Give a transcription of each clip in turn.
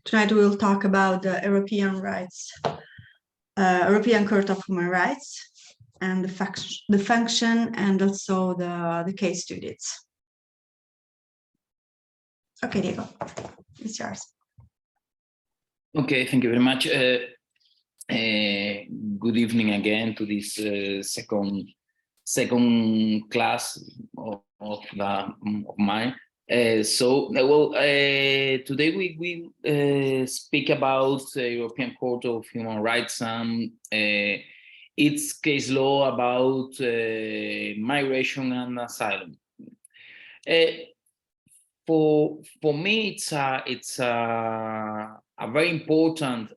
Tonight we will talk about the European Court of Human Rights, and the function and also the case studies. Okay, Diego, it's yours. Okay, thank you very much. Good evening again to this second class of mine. Today we speak about the European Court of Human Rights and its case law about migration and asylum. For me, it's a very important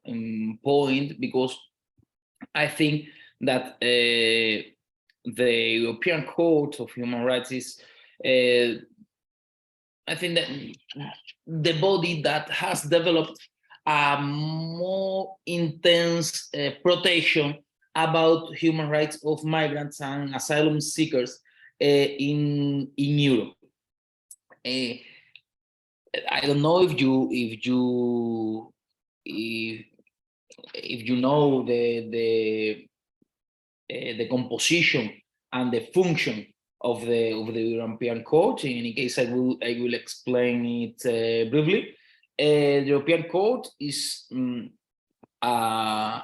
point, because I think that the European Court of Human Rights is, I think, that the body that has developed a more intense protection about human rights of migrants and asylum seekers in Europe. I don't know if you know the composition and the function of the European Court. In any case, I will explain it briefly. The European Court is a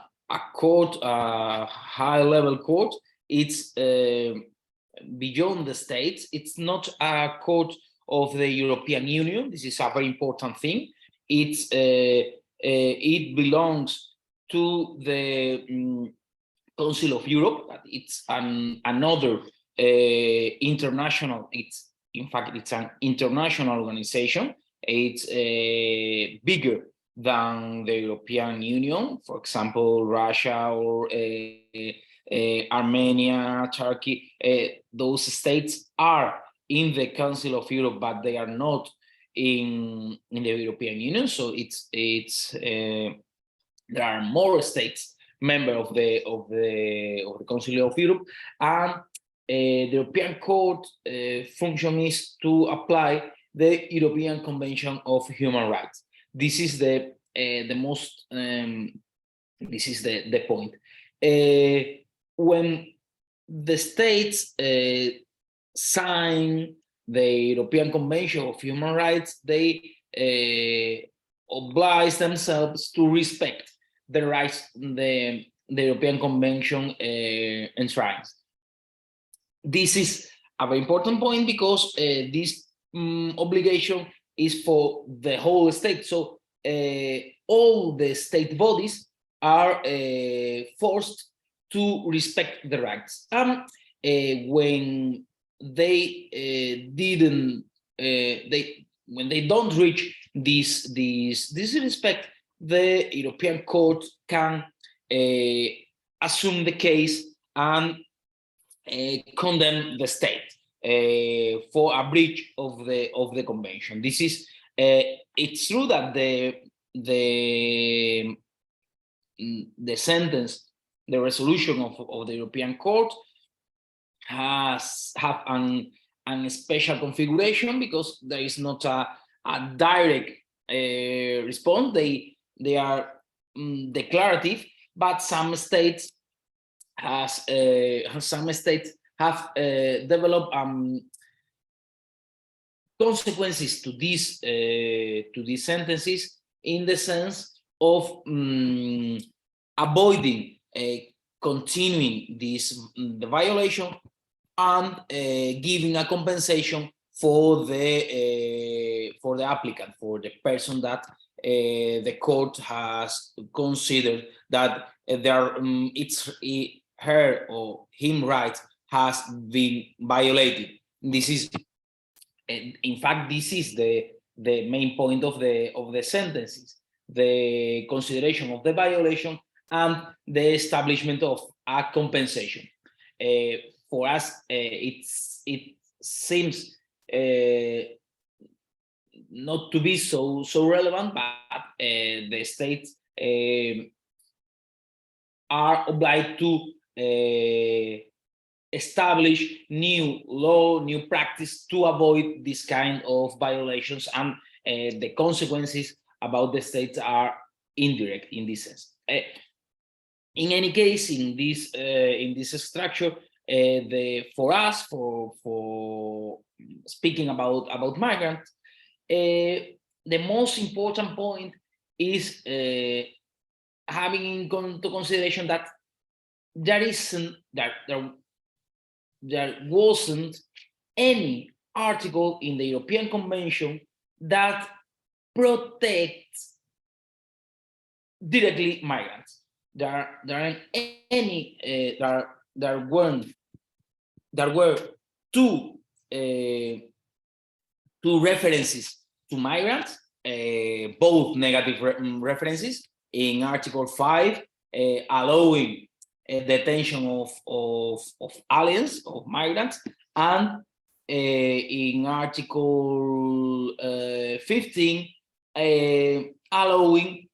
court, a high-level court. It's beyond the states. It's not a court of the European Union. This is a very important thing. It belongs to the Council of Europe. It's another international. In fact, it's an international organization. It's bigger than the European Union. For example, Russia or Armenia, Turkey. Those states are in the Council of Europe, but they are not in the European Union. So there are more states member of the Council of Europe, and the European Court function is to apply the European Convention of Human Rights. This is the most. This is the point. When the states sign the European Convention of Human Rights, they oblige themselves to respect the rights the European Convention enshrines. This is a very important point, because this obligation is for the whole state. So all the state bodies are forced to respect the rights. When they when they don't reach this respect, the European Court can assume the case and condemn the state for a breach of the convention. This is it's true that the sentence, the resolution of the European Court have an special configuration, because there is not a direct response. They are declarative, but some states have developed consequences to these sentences, in the sense of avoiding continuing the violation, and giving a compensation for the applicant, for the person that the court has considered that her or him rights has been violated. This is, in fact, this is the main point of the sentences: the consideration of the violation and the establishment of a compensation. For us, it seems not to be so relevant, but the states are obliged to establish new law, new practice to avoid this kind of violations, and the consequences about the states are indirect in this sense. In any case, in this structure, for speaking about migrants, the most important point is having into consideration that there wasn't any article in the European Convention that protects directly migrants. There were two references to migrants, both negative references in Article 5, allowing detention of aliens, of migrants, and in Article 15, allowing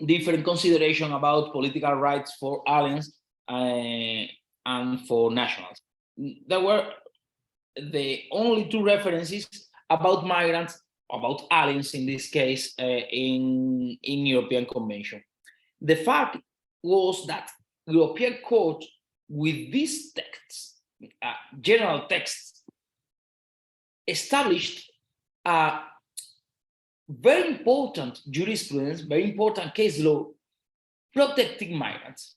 different consideration about political rights for aliens and for nationals. There were the only two references about migrants, about aliens in this case, in European Convention. The fact was that European Court, with these texts, general texts, established a very important jurisprudence, very important case law protecting migrants.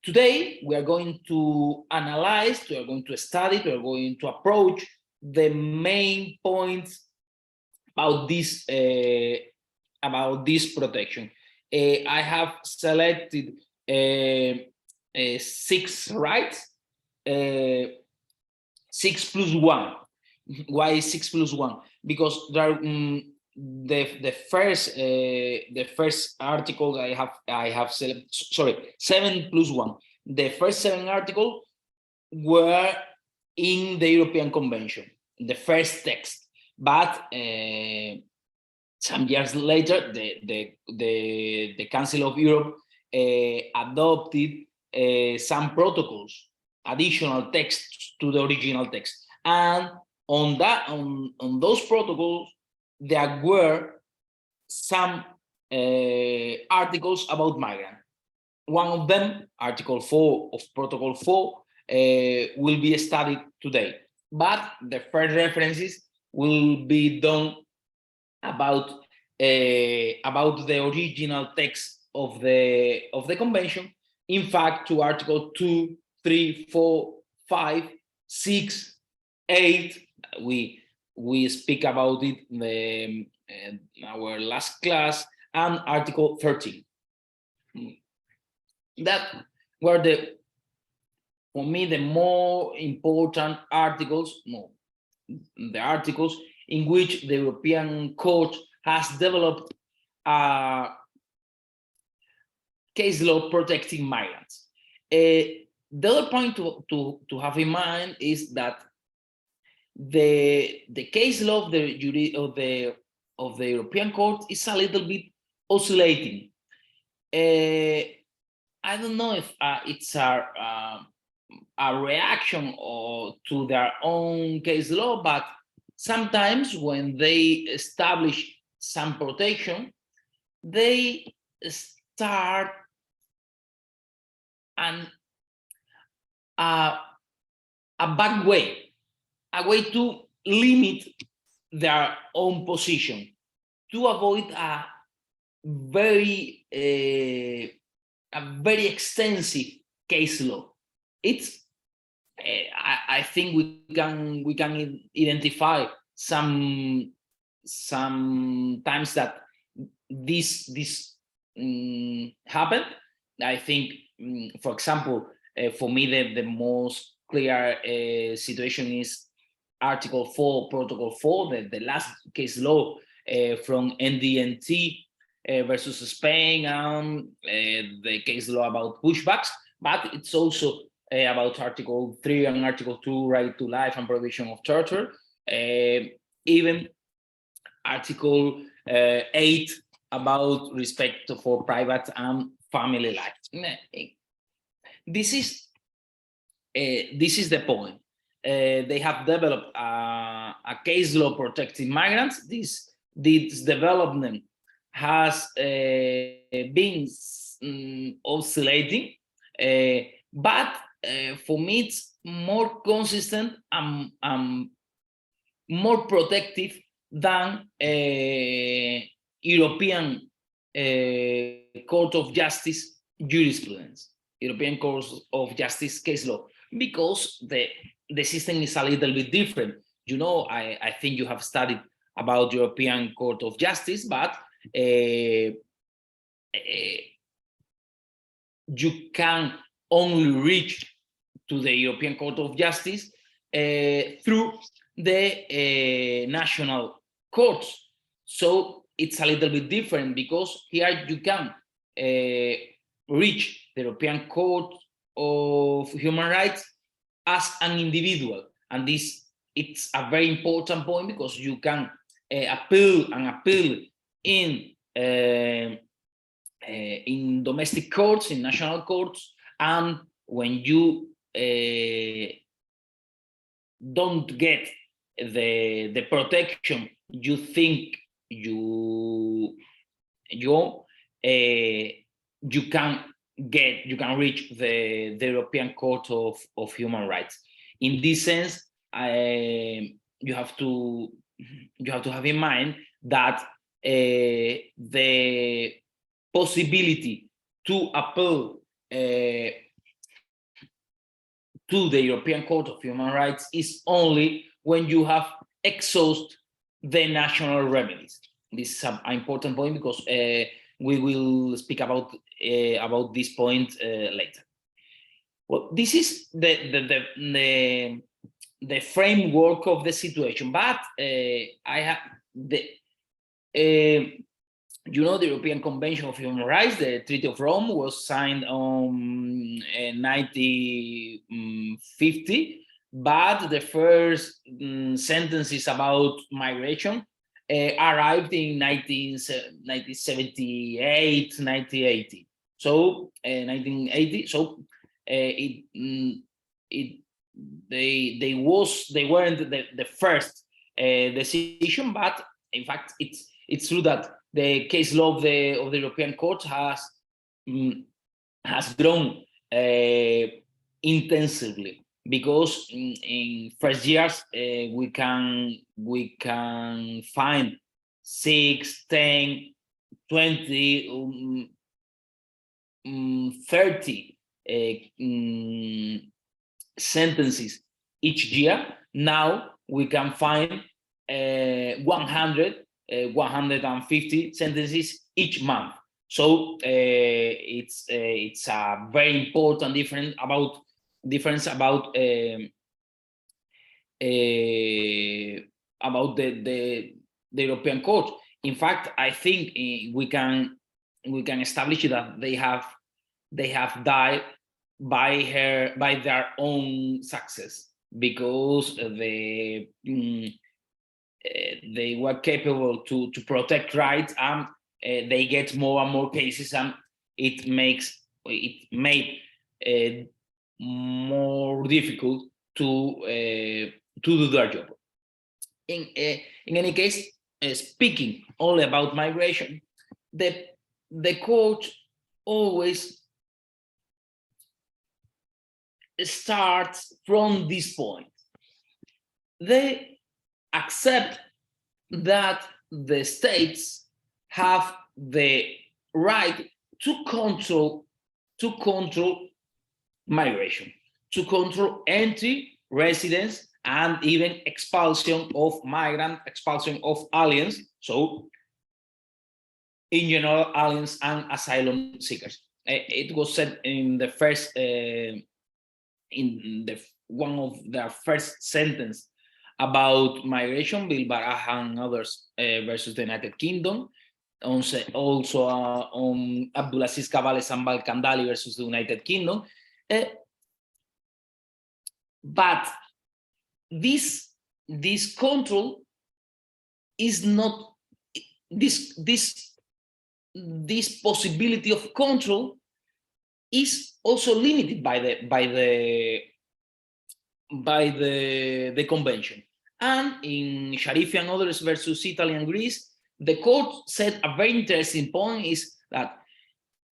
Today, we are going to analyze, we are going to study, we are going to approach the main points about this protection. I have selected 6 rights, 6 plus 1. Why 6 plus 1? Because there are, the first article I have selected, sorry, 7 plus 1. The first 7 articles were in the European Convention, the first text, but some years later, the Council of Europe adopted some protocols, additional texts to the original text, and on those protocols there were some articles about migrants. One of them, Article 4 of Protocol 4, will be studied today, but the first references will be done about the original text of the convention. In fact, to Article 2, 3, 4, 5, 6, 8, we speak about it in our last class, and Article 13. That were for me the more important articles, the articles in which the European Court has developed a case law protecting migrants. The other point to have in mind is that the case law of the European Court is a little bit oscillating. I don't know if it's a reaction to their own case law, but sometimes when they establish some protection, they start a bad way, a way to limit their own position, to avoid a very extensive case law. It's I think we can identify some times that this happened. I think, for example, for me the most clear situation is Article 4, Protocol 4, the last case law from NDNT versus Spain, and the case law about pushbacks, but it's also about Article 3 and Article 2, right to life and prohibition of torture, even Article 8 about respect for private and family life. This is the point. They have developed a case law protecting migrants. This development has been oscillating, but for me it's more consistent and more protective than European Court of Justice jurisprudence, European Court of Justice case law, because the system is a little bit different. You know, I think you have studied about European Court of Justice, but you can only reach to the European Court of Justice through the national courts. So it's a little bit different, because here you can reach the European Court of Human Rights as an individual. And this, it's a very important point, because you can appeal in domestic courts, in national courts, and when you don't get the protection you think you can reach the European Court of Human Rights. In this sense, you have to have in mind that the possibility to appeal to the European Court of Human Rights is only when you have exhausted the national remedies. This is an important point, because we will speak about this point later. Well, this is the framework of the situation, but I have you know, the European Convention of Human Rights, the Treaty of Rome, was signed on 1950, but the first sentences about migration arrived in 1978, 1980. So 1980. So they weren't the first decision, but in fact it's true that the case law of the European Court has grown intensively, because in first years we can find 6, 10, 20, 30 sentences each year. Now we can find 100, 150 sentences each month. So it's a very important difference about the European Court. In fact, I think we can establish that they have died by their own success, because they were capable to protect rights, and they get more and more cases, and it made more difficult to do their job. In any case, speaking only about migration, the court always starts from this point. They accept that the states have the right to control migration, to control entry, residence, and even expulsion of migrants, expulsion of aliens. So, in general, aliens and asylum seekers. It was said in the first, one of their first sentence about migration, Bill Baraha and others versus the United Kingdom. Also on Abdulaziz Cabales and Balkandali versus the United Kingdom. But this control is not, this possibility of control is also limited by the convention. And in Sharifi and others versus Italy and Greece, the court said a very interesting point is that,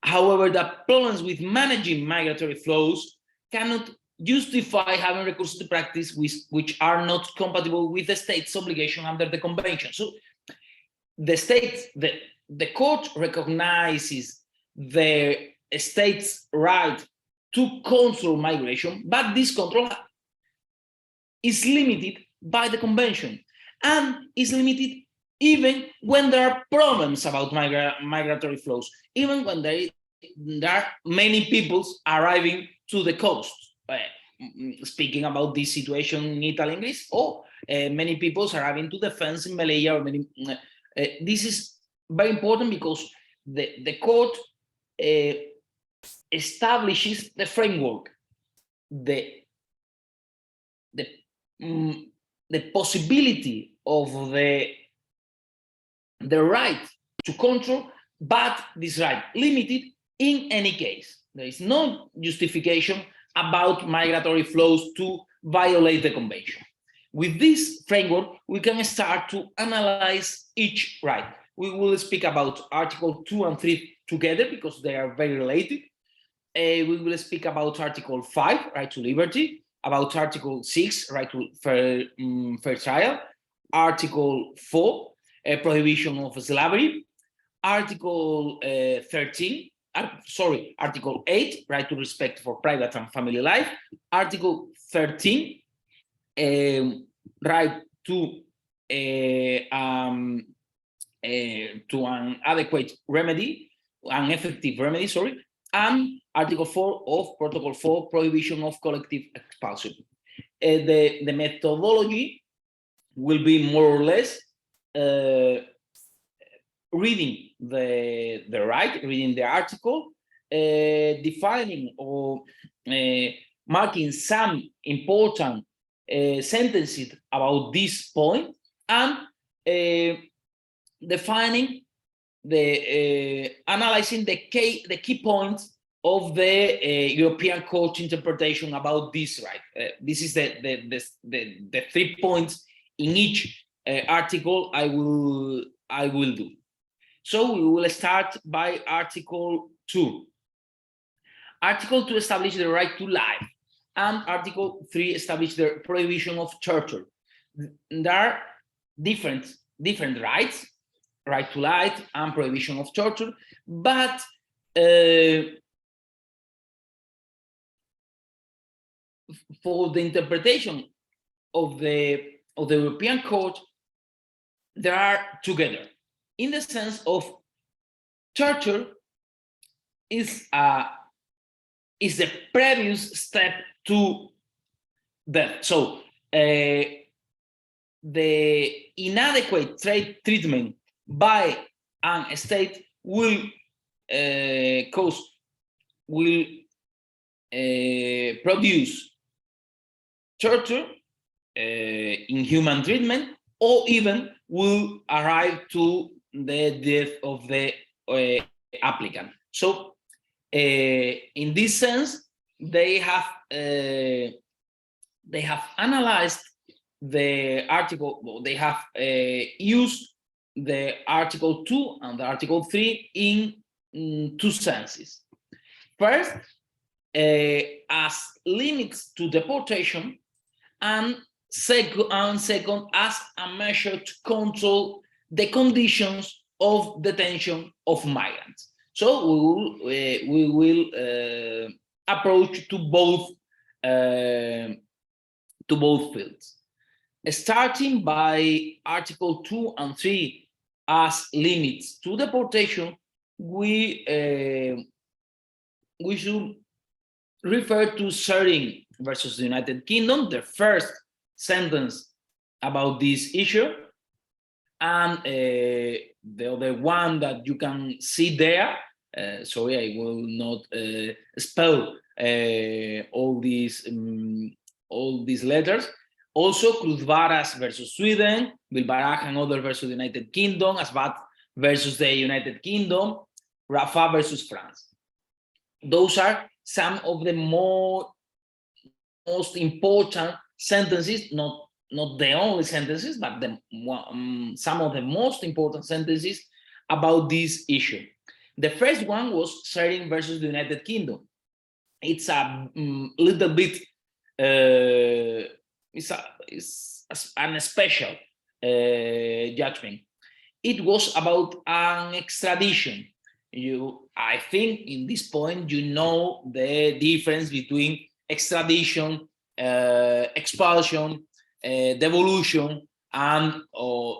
however, the problems with managing migratory flows cannot justify having recourse to practice which are not compatible with the state's obligation under the convention. So the state, the court recognizes the state's right to control migration, but this control is limited by the convention and is limited even when there are problems about migratory flows, even when there are many peoples arriving to the coast. Speaking about this situation in Italy and Greece, or many peoples arriving to the fence in Malaya, or many. This is very important because the court establishes the framework, the possibility of the right to control, but this right limited in any case. There is no justification about migratory flows to violate the convention. With this framework, we can start to analyze each right. We will speak about Article 2 and 3 together because they are very related. We will speak about Article 5, right to liberty, about Article 6, right to fair trial, Article 4, prohibition of slavery, Article 8, right to respect for private and family life, Article 13, right to an adequate remedy, an effective remedy, and Article 4 of Protocol 4, prohibition of collective expulsion. The methodology will be more or less reading reading the article, defining or marking some important sentences about this point, and defining analyzing the key points of the European Court interpretation about this right. This is the 3 points in each article I will do. So we will start by Article 2. Article 2 establishes the right to life, and Article 3 establishes the prohibition of torture. There are different rights, right to life and prohibition of torture, but for the interpretation of the European Court, they are together, in the sense of torture is the previous step to death. So the inadequate treatment by a state will produce torture, inhuman treatment, or even will arrive to the death of the applicant. So in this sense, they have analyzed the article, they have used the Article 2 and the Article 3 in 2 senses. First, as limits to deportation, and second, as a measure to control the conditions of detention of migrants. So we will approach to both fields. Starting by Article 2 and 3 as limits to deportation, we should refer to Sering versus the United Kingdom, the first sentence about this issue, and the other one that you can see there. Sorry, I will not spell all these letters. Also, Cruzvaras versus Sweden, Bilbaraj and other versus the United Kingdom, Asbat versus the United Kingdom, Rafa versus France. Those are some of the most important sentences, not not the only sentences, but some of the most important sentences about this issue. The first one was Sering versus the United Kingdom. It's a little bit, it's an special judgment. It was about an extradition. I think in this point, you know the difference between extradition, expulsion, devolution, and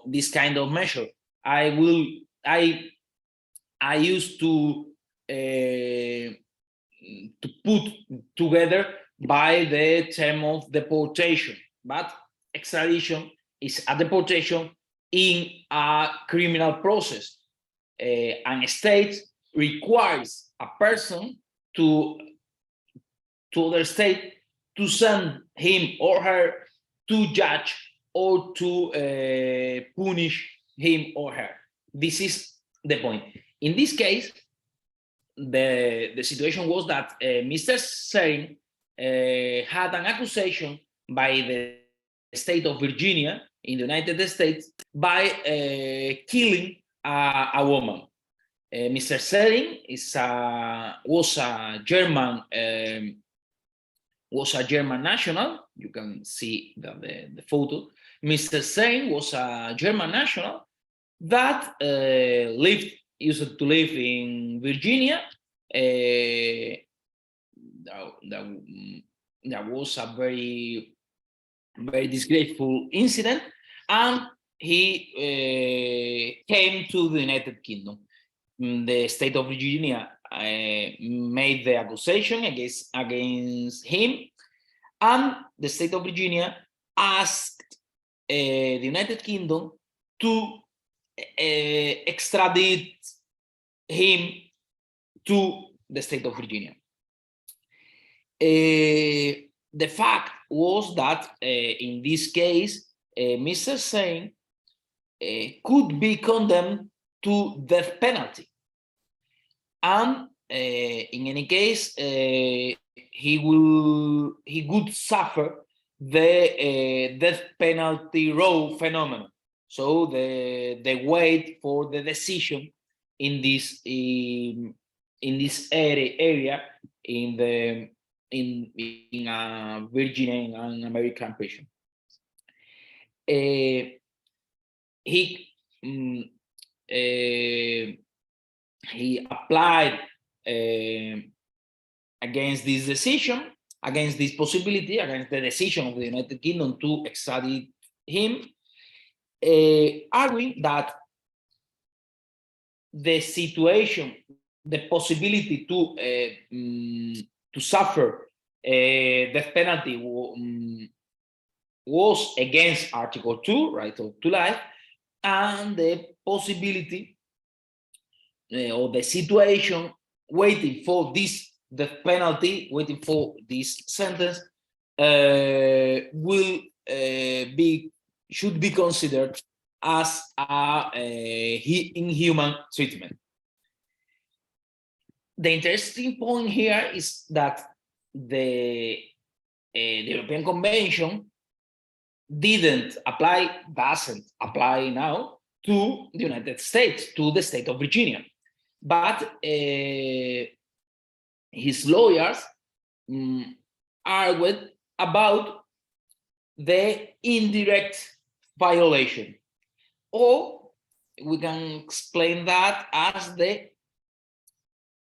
this kind of measure. I used to put together by the term of deportation, but extradition is a deportation in a criminal process. And a state requires a person to other state to send him or her to judge or to punish him or her. This is the point. In this case, the situation was that Mr. Sering had an accusation by the state of Virginia in the United States by killing a woman. Mr. Sering was a German national. You can see the photo. Mr. Sering was a German national that used to live in Virginia. That was a very, very disgraceful incident, and he came to the United Kingdom. The state of Virginia made the accusation against him, and the state of Virginia asked the United Kingdom to extradite him to the state of Virginia. The fact was that in this case, Mr. Sering could be condemned to death penalty, and in any case, he would suffer the death penalty row phenomenon. So the wait for the decision in this area in a Virginia and American prison. He applied against this decision, against this possibility, against the decision of the United Kingdom to extradite him, arguing that the situation, the possibility to suffer death penalty was against Article 2, right to life, and the possibility or the situation waiting for this death penalty, waiting for this sentence, should be considered as inhuman treatment. The interesting point here is that the European Convention doesn't apply now to the United States, to the state of Virginia. But his lawyers argued about the indirect violation, or we can explain that as the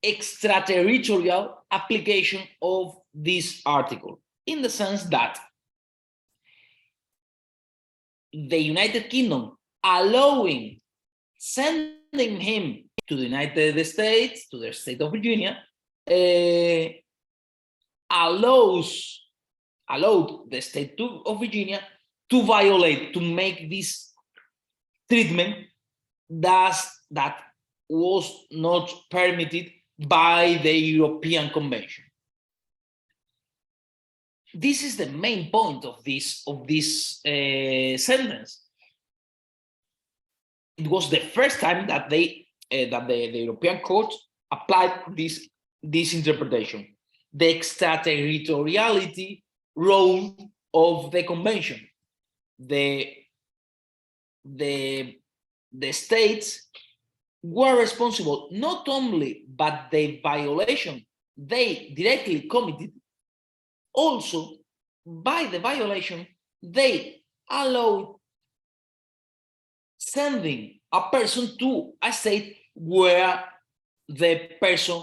extraterritorial application of this article, in the sense that the United Kingdom allowing sending him to the United States, to the state of Virginia, allowed the state of Virginia to violate, to make this treatment that was not permitted by the European Convention. This is the main point of this sentence. It was the first time that the European Court applied this interpretation, the extraterritoriality role of the Convention. the states were responsible not only but the violation they directly committed, also by the violation they allowed sending a person to a state where the person,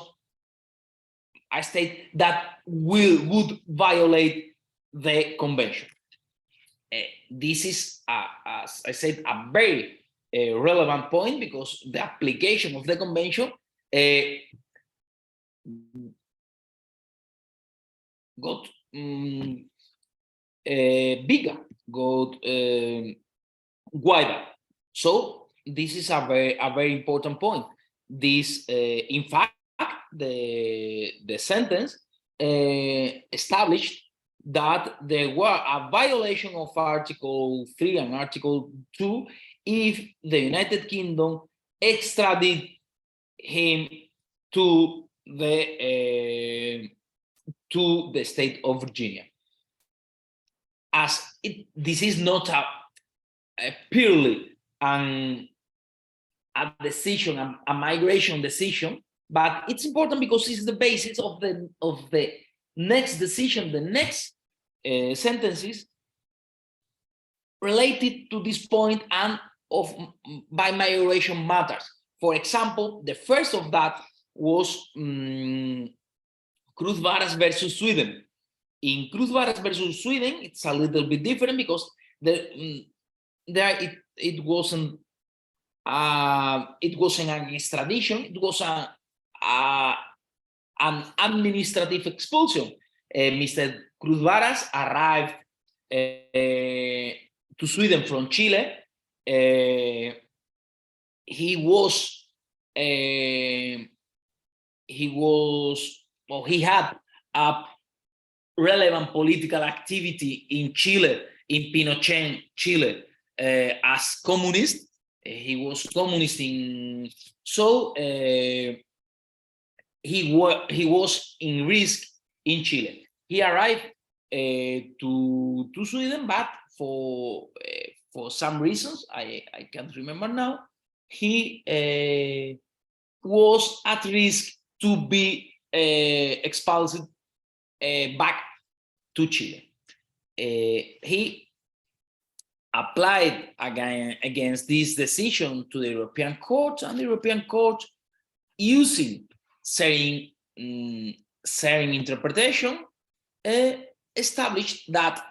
a state that would violate the convention. This is, as I said, a very relevant point, because the application of the convention got bigger, got wider. So this is a very important point. This, in fact, the sentence established that there were a violation of Article 3 and Article 2 if the United Kingdom extradited him to the state of Virginia. As this is not a purely a decision, a migration decision, but it's important because it's the basis of the next decision, the next sentences related to this point and of by migration matters. For example, the first of that was Cruz Varas versus Sweden. In Cruz Varas versus Sweden, it's a little bit different because it wasn't an extradition, it was an administrative expulsion. Mr. Cruz Varas arrived to Sweden from Chile. He had a relevant political activity in Chile, in Pinochet, Chile, as communist. He was communist so he was in risk in Chile. He arrived to Sweden, but for some reasons I can't remember now, he was at risk to be expelled back to Chile. He applied again against this decision to the European Court, and the European Court, using sharing interpretation, established that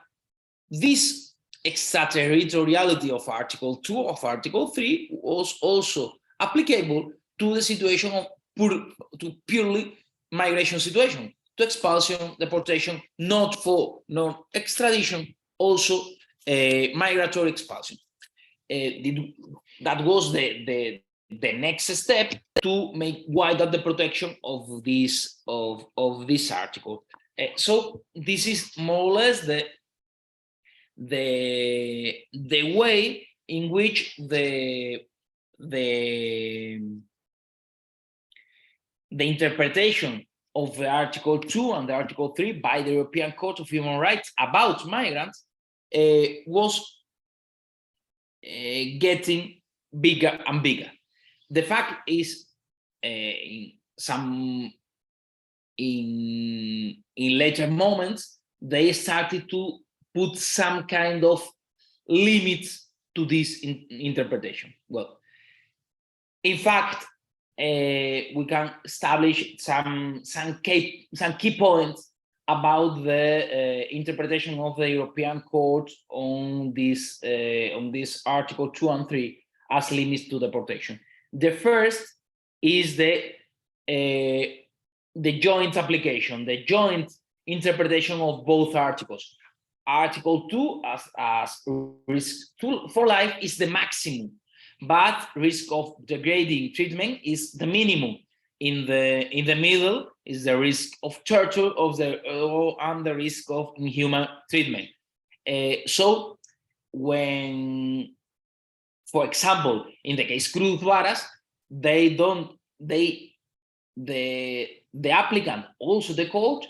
this extraterritoriality of Article 2 of Article 3 was also applicable to the situation of purely migration situation, to expulsion, deportation, not for non-extradition, also migratory expulsion. That was the next step to make wider the protection of this article. So this is more or less the way in which the interpretation of the Article 2 and the Article 3 by the European Court of Human Rights about migrants was getting bigger and bigger. The fact is, in later moments, they started to put some kind of limits to this interpretation. Well, in fact, we can establish some key points about the interpretation of the European Court on this Article 2 and 3 as limits to deportation. The first is the joint application, the joint interpretation of both articles. Article 2 as risk for life is the maximum, but risk of degrading treatment is the minimum. In the middle is the risk of torture and the risk of inhuman treatment. So when, for example, in the case Cruz Varas, the applicant, also the court,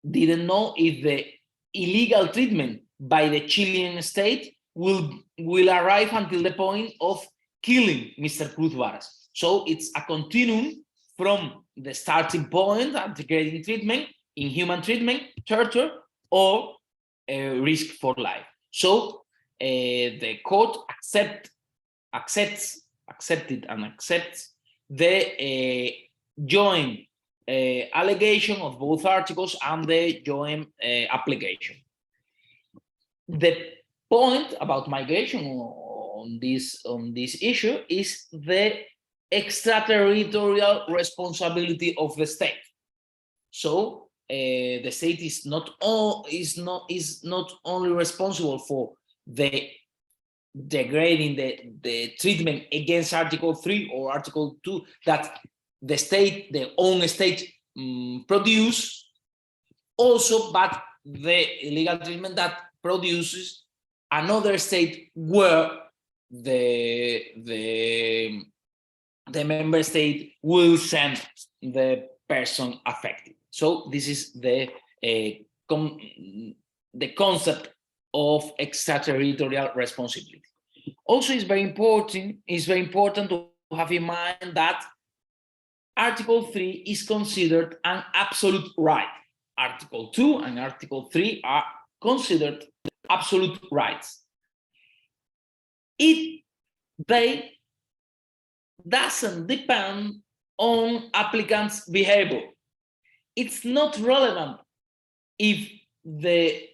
didn't know if the illegal treatment by the Chilean state will arrive until the point of killing Mr. Cruz Varas. So it's a continuum from the starting point at degrading treatment, inhuman treatment, torture, or risk for life. So the court accepts the joint allegation of both articles and the joint application. The point about migration on this issue is the extraterritorial responsibility of the state. So the state is not only responsible for the degrading the treatment against Article 3 or Article 2 that the state, the own state produce, also, but the illegal treatment that produces another state where the member state will send the person affected. So this is the concept of extraterritorial responsibility. Also, it's very important to have in mind that Article 3 is considered an absolute right. Article 2 and Article 3 are considered absolute rights. They doesn't depend on applicants' behavior. It's not relevant if the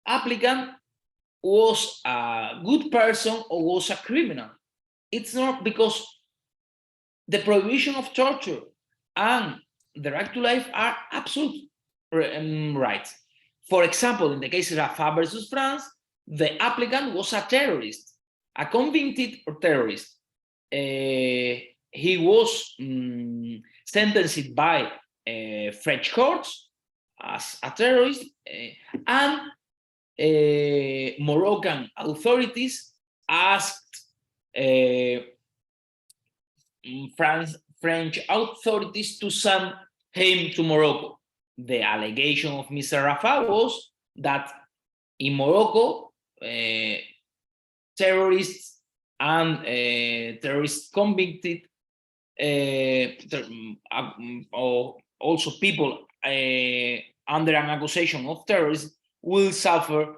applicant was a good person or was a criminal. It's not, because the prohibition of torture and the right to life are absolute rights. For example, in the case of Rafa versus France, the applicant was a terrorist, a convicted terrorist. He was sentenced by French courts as a terrorist, and Moroccan authorities asked French authorities to send him to Morocco. The allegation of Mr. Rafa was that in Morocco, terrorists and terrorist convicted, or also people under an accusation of terrorism, will suffer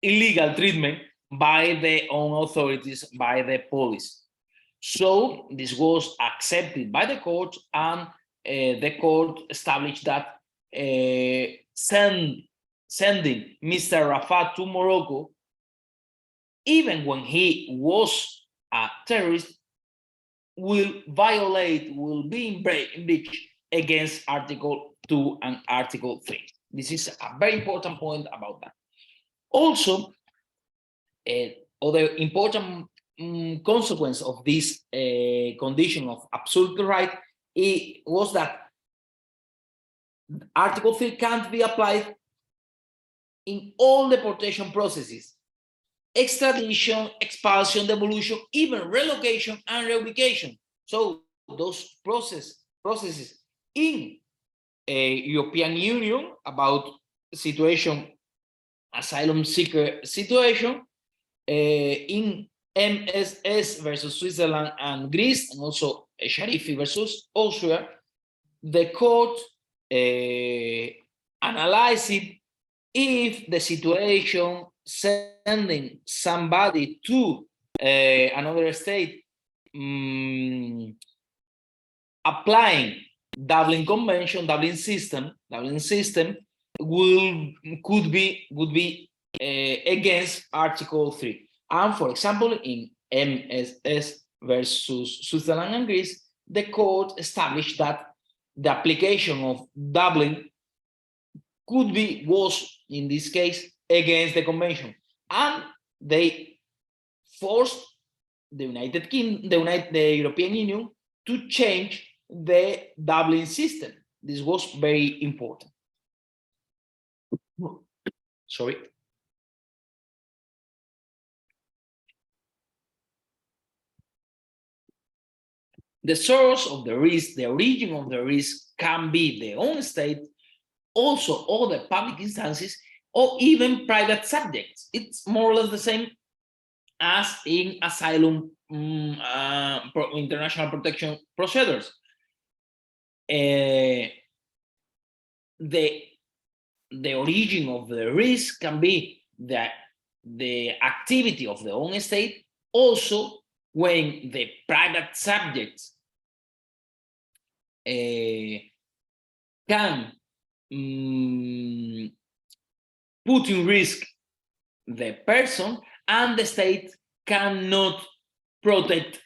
illegal treatment by the own authorities, by the police. So this was accepted by the court, and the court established that sending Mr. Rafa to Morocco, even when he was a terrorist, will be in breach against Article 2 and Article 3. This is a very important point about that. Also, other important consequence of this condition of absolute right was that Article 3 can't be applied in all deportation processes: extradition, expulsion, devolution, even relocation and reubication. So those processes in a European Union about situation, asylum seeker situation, in MSS versus Switzerland and Greece, and also Sharifi versus Austria, the court analyzed if the situation sending somebody to another state applying Dublin Convention, Dublin system would be against Article 3. And for example, in MSS versus Switzerland and Greece, the court established that the application of Dublin was in this case against the convention, and they forced the European Union to change the Dublin system. This was very important. Sorry. The source of the risk, the origin of the risk, can be the own state, also other public instances, or even private subjects. It's more or less the same as in asylum international protection procedures. The origin of the risk can be the activity of the own state, also when the private subjects can put in risk the person, and the state cannot protect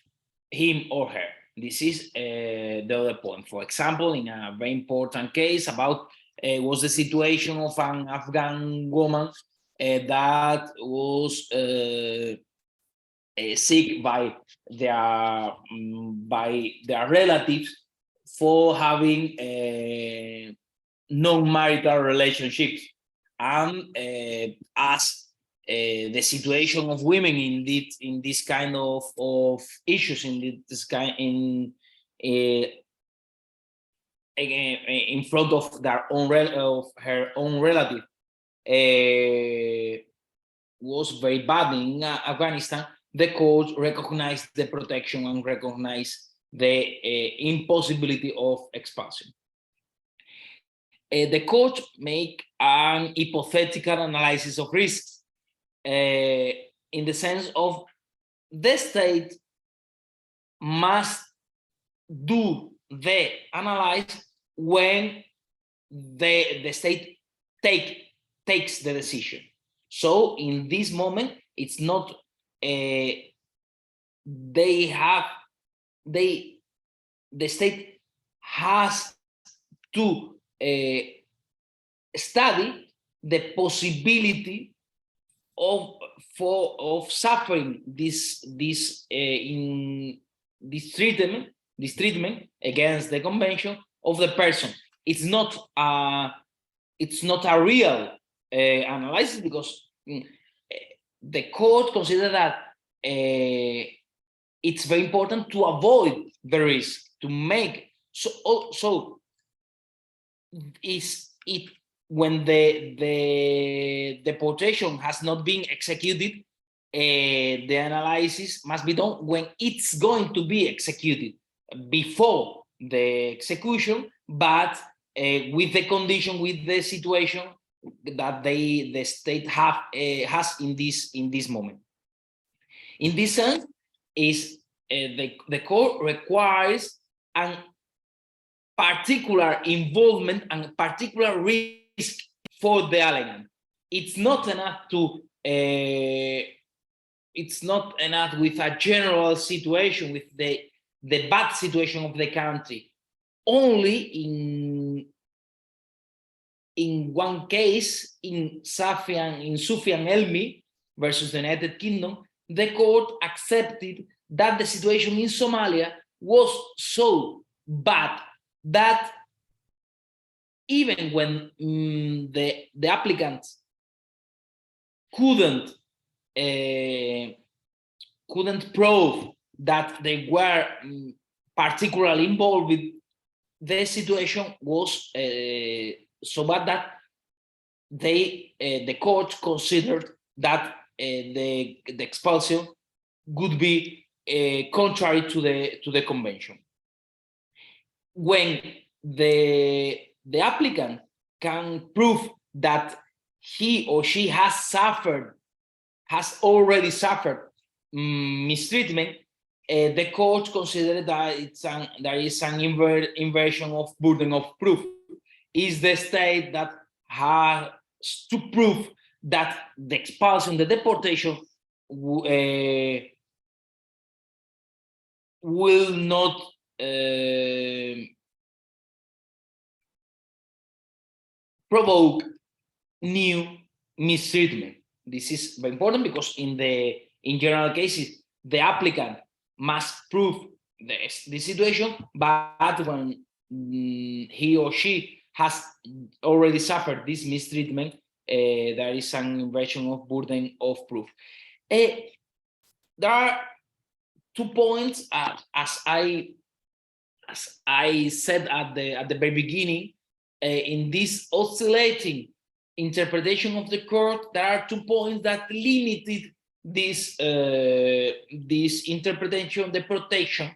him or her. This is the other point. For example, in a very important case about was the situation of an Afghan woman that was sick by their relatives for having non-marital relationships, and as the situation of women in this kind of issues, in front of their own her own relative, was very bad in Afghanistan. The court recognized the protection and recognized the impossibility of expulsion. The court make an hypothetical analysis of risks, in the sense of the state must do the analysis when the state takes the decision. So in this moment, it's not the state has to study the possibility of suffering this treatment against the convention of the person. It's not a real analysis, because the court considers that it's very important to avoid the risk, to make so is it when the deportation has not been executed, the analysis must be done when it's going to be executed, before the execution, but with the condition, with the situation that the state has in this moment. In this sense, is the court requires a particular involvement and particular risk for the alien. It's not enough to it's not enough with a general situation, with the bad situation of the country. Only in one case, in Sufyan Elmi versus the United Kingdom, the court accepted that the situation in Somalia was so bad that even when the applicants couldn't prove that they were particularly involved with, the situation was so bad that the court considered that the expulsion would be contrary to the convention. When the applicant can prove that he or she has already suffered mistreatment, the court considered that there is an inversion of burden of proof. Is the state that has to prove that the expulsion, the deportation will not provoke new mistreatment. This is very important, because in general cases, the applicant must prove the situation, but when he or she has already suffered this mistreatment, there is an inversion of burden of proof. There are 2 points, as I said at the very beginning, in this oscillating interpretation of the court, there are 2 points that limited this this interpretation, the protection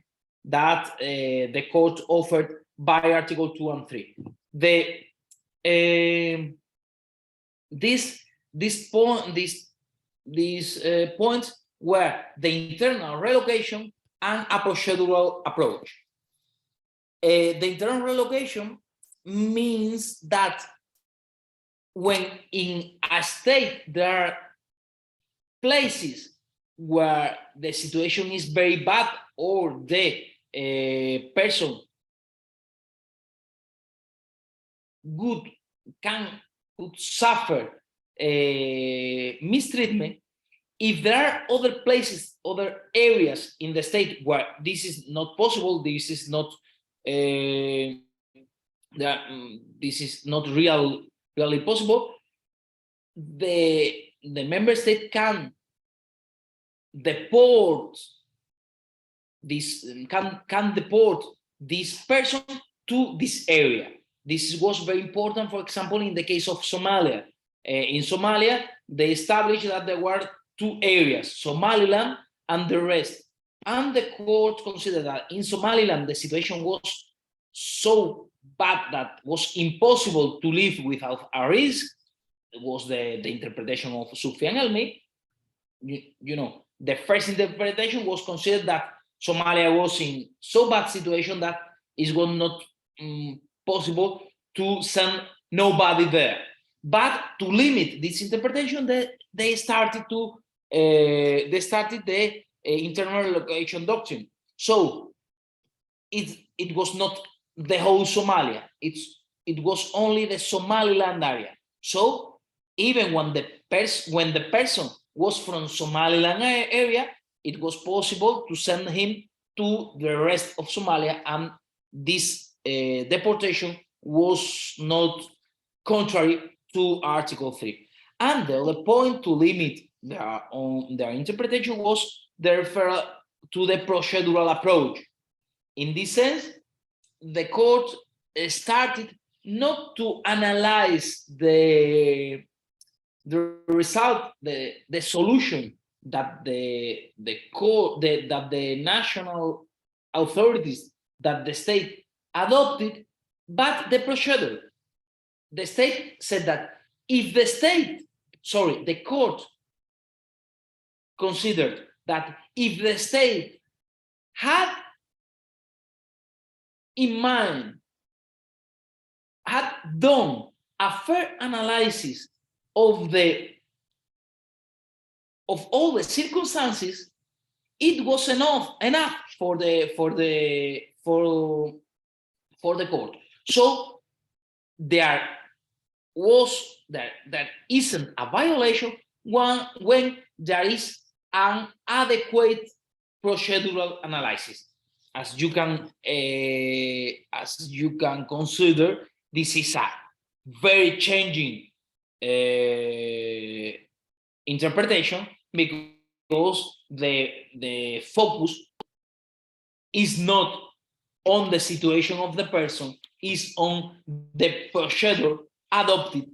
that the court offered by Article 2 and 3. These points were the internal relocation and a procedural approach. The internal relocation means that when in a state there are places where the situation is very bad or the person could suffer mistreatment, if there are other places, other areas in the state where this is not possible, this is not really possible, the member state can deport this person to this area. This was very important, for example, in the case of Somalia. In Somalia, they established that there were 2 areas, Somaliland and the rest. And the court considered that in Somaliland, the situation was so bad that was impossible to live without a risk. It was the interpretation of Sufyan Elmi. You know, the first interpretation was considered that Somalia was in so bad situation that it was not possible to send nobody there. But to limit this interpretation, they started the internal relocation doctrine. So it was not the whole Somalia. It was only the Somaliland area. So even when the person was from Somaliland area, it was possible to send him to the rest of Somalia, and this deportation was not contrary to Article 3. And the other point to limit their interpretation was the referral to the procedural approach. In this sense, the court started not to analyze the result, the solution that the national authorities, that the state adopted, but the procedure. The state said that if the court considered that if the state had in mind, had done a fair analysis of all the circumstances, it was enough for the court. So there isn't a violation when there is an adequate procedural analysis. As you can consider, this is a very changing interpretation, because the focus is not on the situation of the person, is on the procedure adopted,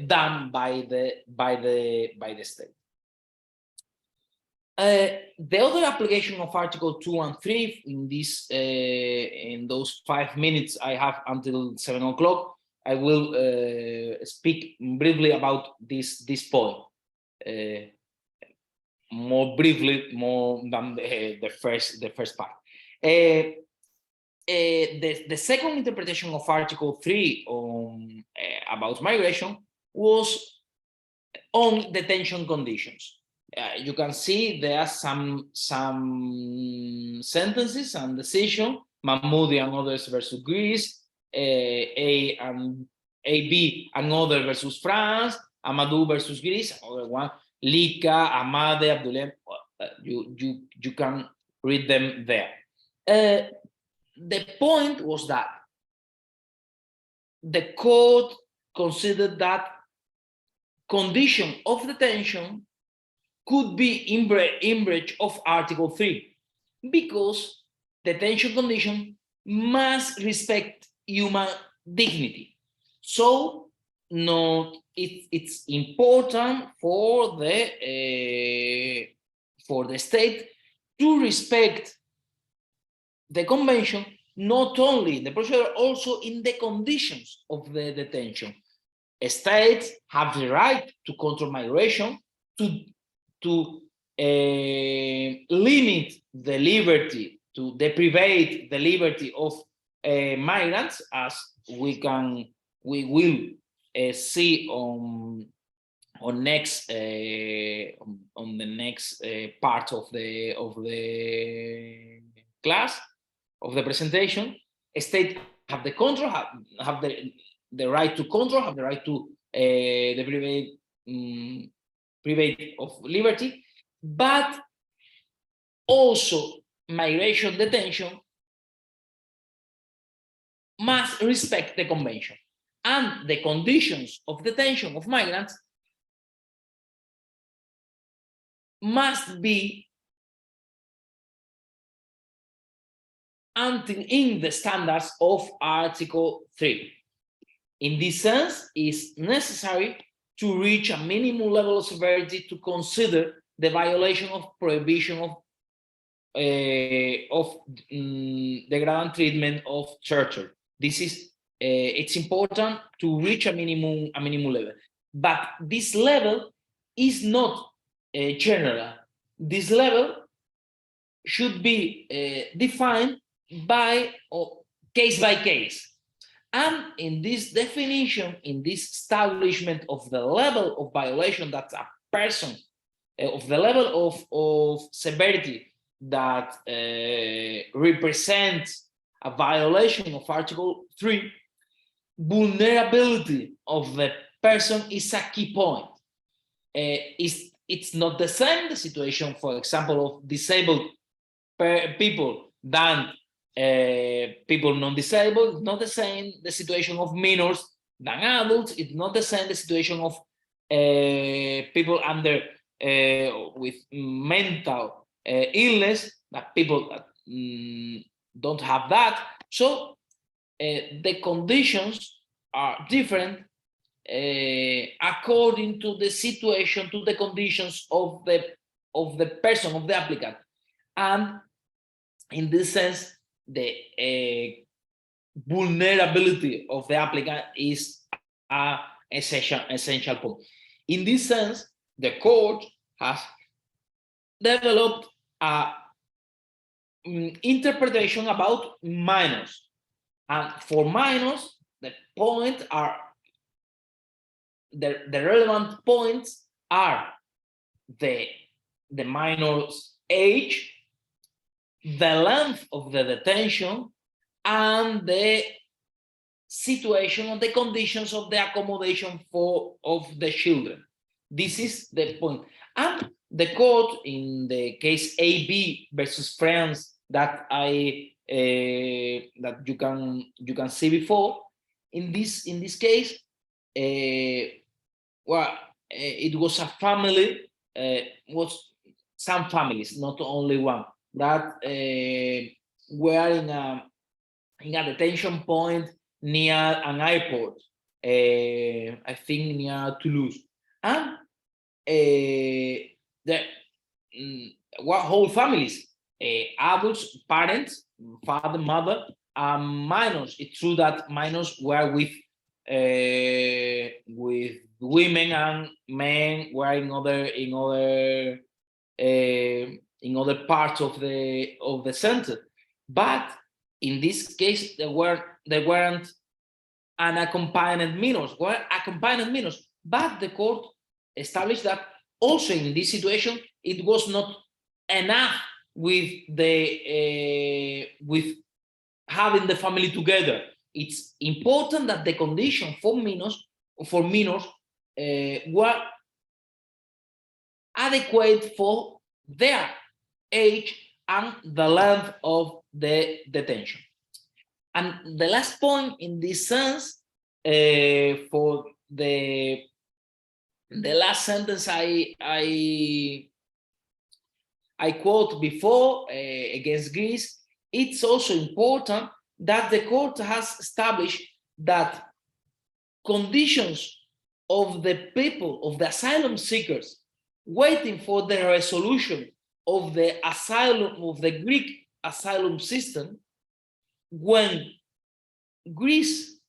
done by the state. The other application of Article 2 and 3 in this in those 5 minutes I have until 7 o'clock, I will speak briefly about this point, more briefly, more than the first part. The second interpretation of Article 3 about migration was on detention conditions. You can see there are some sentences and decisions, Mahmoudi and others versus Greece, AB and other versus France, Amadou versus Greece, another one, Lika, Amade, Abdoulaye. You can read them there. The point was that the court considered that condition of detention could be in breach of Article 3, because detention condition must respect human dignity. So it's important for the state to respect the convention, not only in the procedure, also in the conditions of the detention. States have the right to control migration, to limit the liberty, to deprive the liberty of migrants, as we will see on next on the next part of the class, of the presentation. State have the control, have the right to control, have the right to deprive of liberty, but also migration detention must respect the convention, and the conditions of detention of migrants must be in the standards of Article 3. In this sense, it's necessary to reach a minimum level of severity to consider the violation of prohibition of degrading treatment of torture. This is it's important to reach a minimum level, but this level is not general. This level should be defined by case by case. And in this definition, in this establishment of the level of violation that a person, of the level of severity that represents a violation of Article 3, vulnerability of the person is a key point. It's not the same, the situation, for example, of disabled people than people non-disabled. It's not the same, the situation of minors than adults. It's not the same, the situation of people under with mental illness, that people that don't have that. So the conditions are different according to the situation, to the conditions of the person, of the applicant. And in this sense, the vulnerability of the applicant is an essential point. In this sense, the court has developed a interpretation about minors. And for minors, the relevant points are the minor's age, the length of the detention, and the situation or the conditions of the accommodation of the children. This is the point. And the court, in the case AB versus France, that that you can see before, in this case, well, it was a family, was some families, not only one, that were in a detention point near an airport, I think near Toulouse, and the whole families, adults, parents, father, mother, minors. It's true that minors were with women, and men were in other parts of the center. But in this case, they weren't unaccompanied minors, were accompanied minors. But the court established that also in this situation, it was not enough with having the family together. It's important that the condition for minors were adequate for their age and the length of the detention. And the last point in this sense, for the last sentence I quote before against Greece, it's also important that the court has established that conditions of the people, of the asylum seekers, waiting for the resolution of the asylum, of the Greek asylum system, when Greece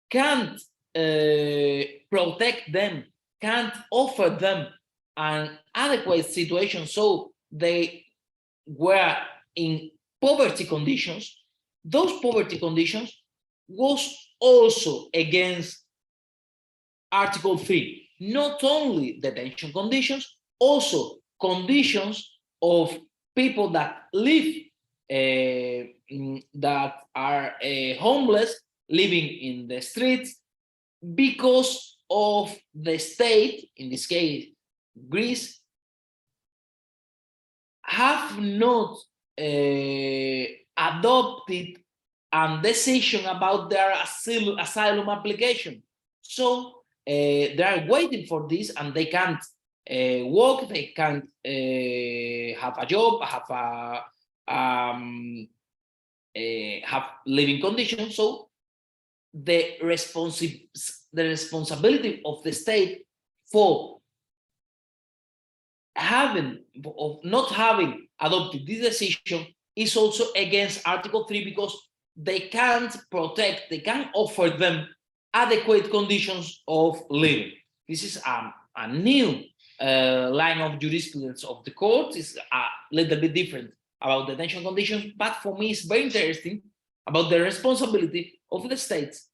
can't protect them, can't offer them an adequate situation, so they were in poverty conditions. Those poverty conditions was also against Article 3, not only detention conditions, also conditions of people that live, that are homeless, living in the streets, because of the state, in this case, Greece, have not adopted a decision about their asylum application. So they are waiting for this, and they can't work, they can't have a job, have living conditions. So the responsibility of the state for not having adopted this decision is also against Article 3, because they can't protect, they can't offer them adequate conditions of living. This is a new line of jurisprudence of the court. Is a little bit different about detention conditions, but for me it's very interesting about the responsibility of the states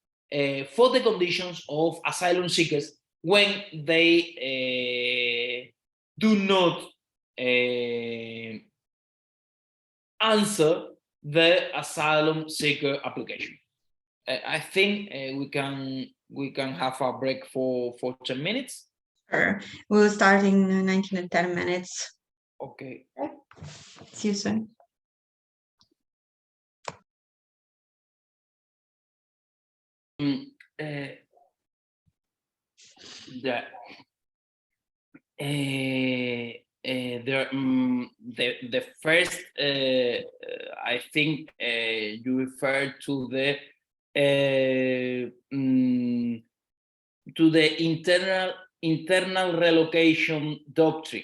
for the conditions of asylum seekers when they do not answer the asylum seeker application. I think we can have a break for 10 minutes. Sure. We'll start in 19 and 10 minutes. Okay. See you soon. The first, I think you referred to the internal relocation doctrine.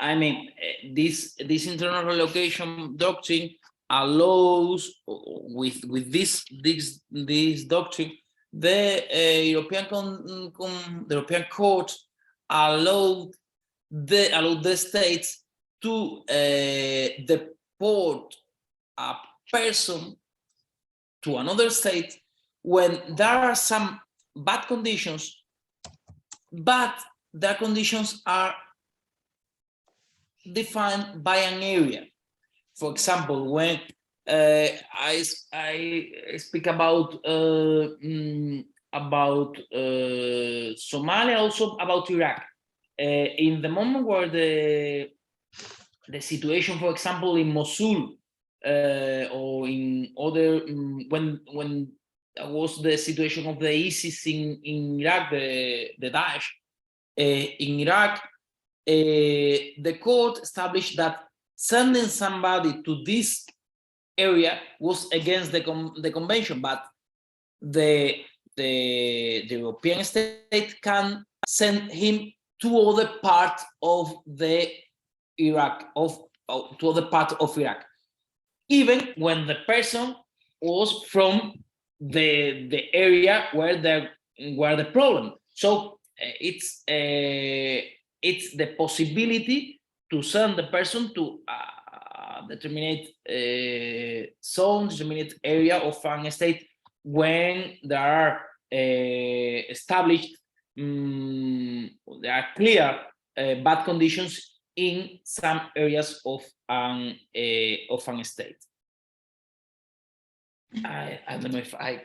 I mean, this internal relocation doctrine allows, with this doctrine, the European Court allowed the states to deport a person to another state when there are some bad conditions, but the conditions are defined by an area. For example, when I speak about Somalia, also about Iraq. In the moment where the situation, for example, in Mosul or in other, when was the situation of the ISIS in Iraq, the Daesh in Iraq, the court established that sending somebody to this area was against the convention, but the European state can send him to other part of the Iraq, to other part of Iraq, even when the person was from the area where the problem. So it's the possibility to send the person to a determinate zone, determinate area of a state when there are established, there are clear bad conditions in some areas of an state. I don't know if I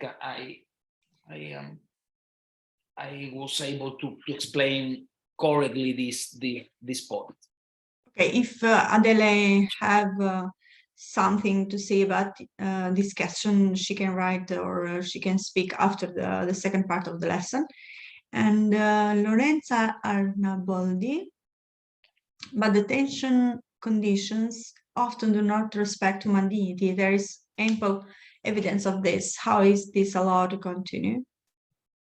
was able to explain correctly this point. Okay, if Adele have something to say about this question, she can write or she can speak after the second part of the lesson. And Lorenza Arnaboldi, but detention conditions often do not respect human dignity. There is ample evidence of this. How is this allowed to continue?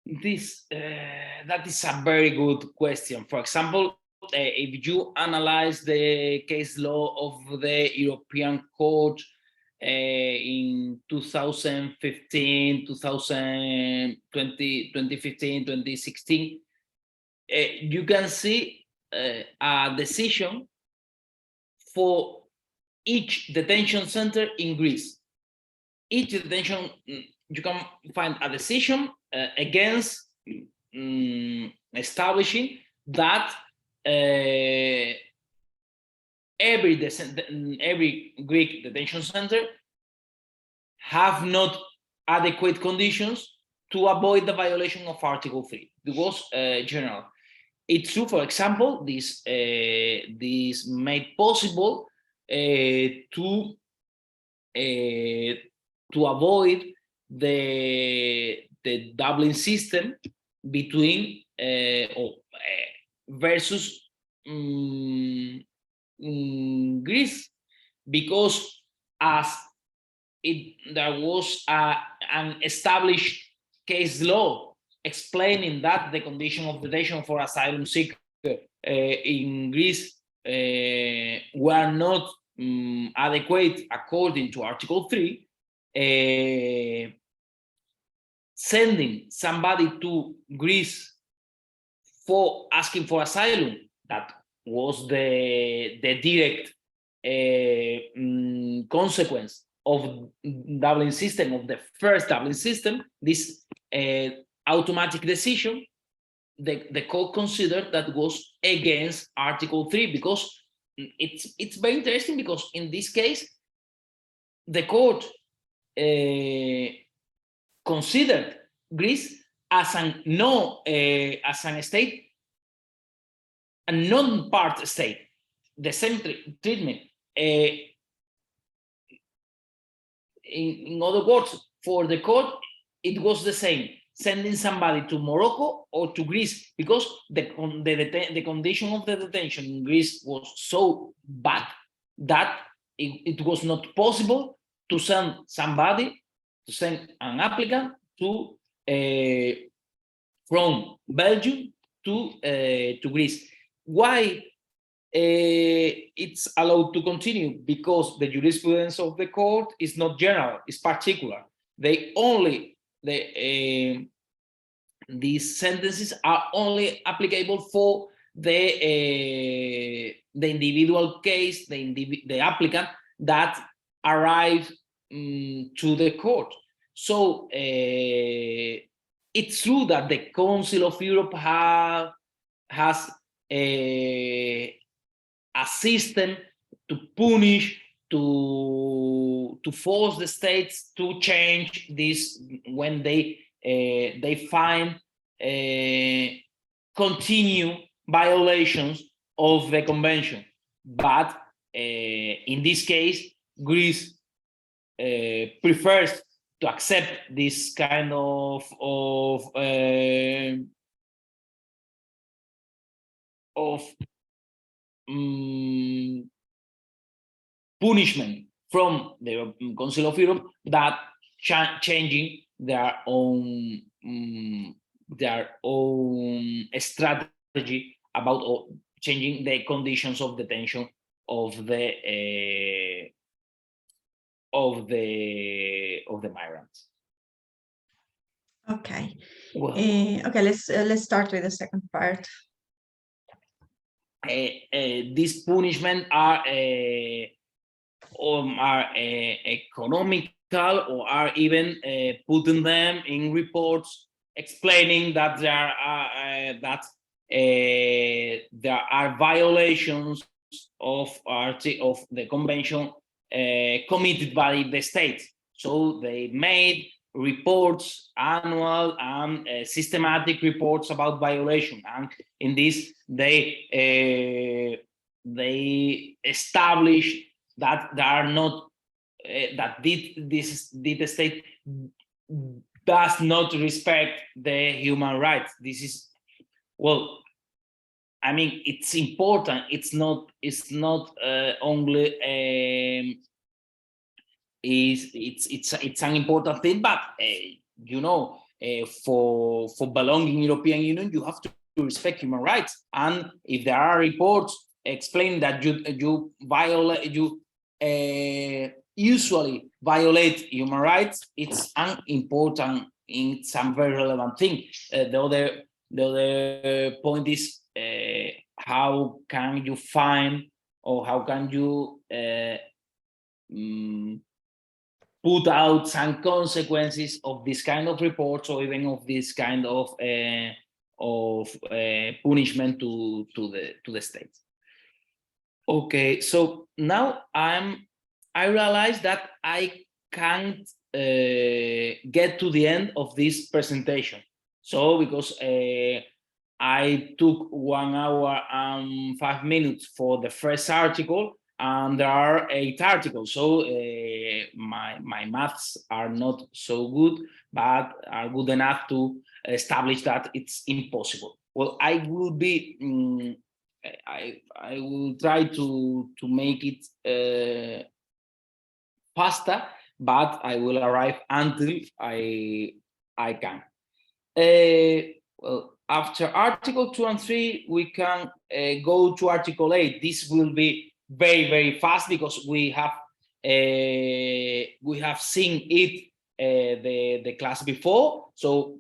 That is a very good question. For example, if you analyze the case law of the European Court in 2015, 2020, 2015, 2016, you can see a decision for each detention center in Greece. Each detention, you can find a decision against establishing that every Greek detention center have not adequate conditions to avoid the violation of Article 3. It was general. It's true, for example, this made possible to avoid the Dublin system between versus Greece, because as there was an established case law explaining that the condition of detention for asylum seeker in Greece were not adequate according to Article 3, sending somebody to Greece for asking for asylum, that was the direct consequence of Dublin system, of the first Dublin system, this automatic decision, the court considered that was against Article 3, because it's very interesting, because in this case, the court considered Greece as an state, a non-part state, the same treatment. In other words, for the court, it was the same, sending somebody to Morocco or to Greece, because the condition of the detention in Greece was so bad that it was not possible to send somebody, to send an applicant to from Belgium to Greece. Why it's allowed to continue? Because the jurisprudence of the court is not general, it's particular. They only these sentences are only applicable for the individual case, the applicant that arrived to the court. So it's true that the Council of Europe has a system to punish, to force the states to change this when they find continue violations of the convention. But in this case, Greece prefers to accept this kind of punishment from the Council of Europe, that changing their own strategy about changing the conditions of detention of the migrants. Okay. Well, okay. Let's start with the second part. These punishments are economical, or are even putting them in reports explaining that there are violations of the convention committed by the states. So they made reports, annual and systematic reports about violation, and in this they establish that there are not that the state does not respect the human rights. This is, well, I mean, it's important. It's not only it's an important thing, but you know, for belonging European Union, you have to respect human rights. And if there are reports explaining that you usually violate human rights, it's an important, it's a very relevant thing. The other point is how can you find, or how can you put out some consequences of this kind of reports, or even of this kind of punishment to the states. Okay, so now I realize that I can't get to the end of this presentation. So because I took 1 hour and 5 minutes for the first article, and there are 8 articles, so my maths are not so good, but are good enough to establish that it's impossible. Well, I will be I will try to make it faster, but I will arrive until I can. Well, after Article 2 and 3, we can go to Article 8. This will be very fast because we have seen it the class before. So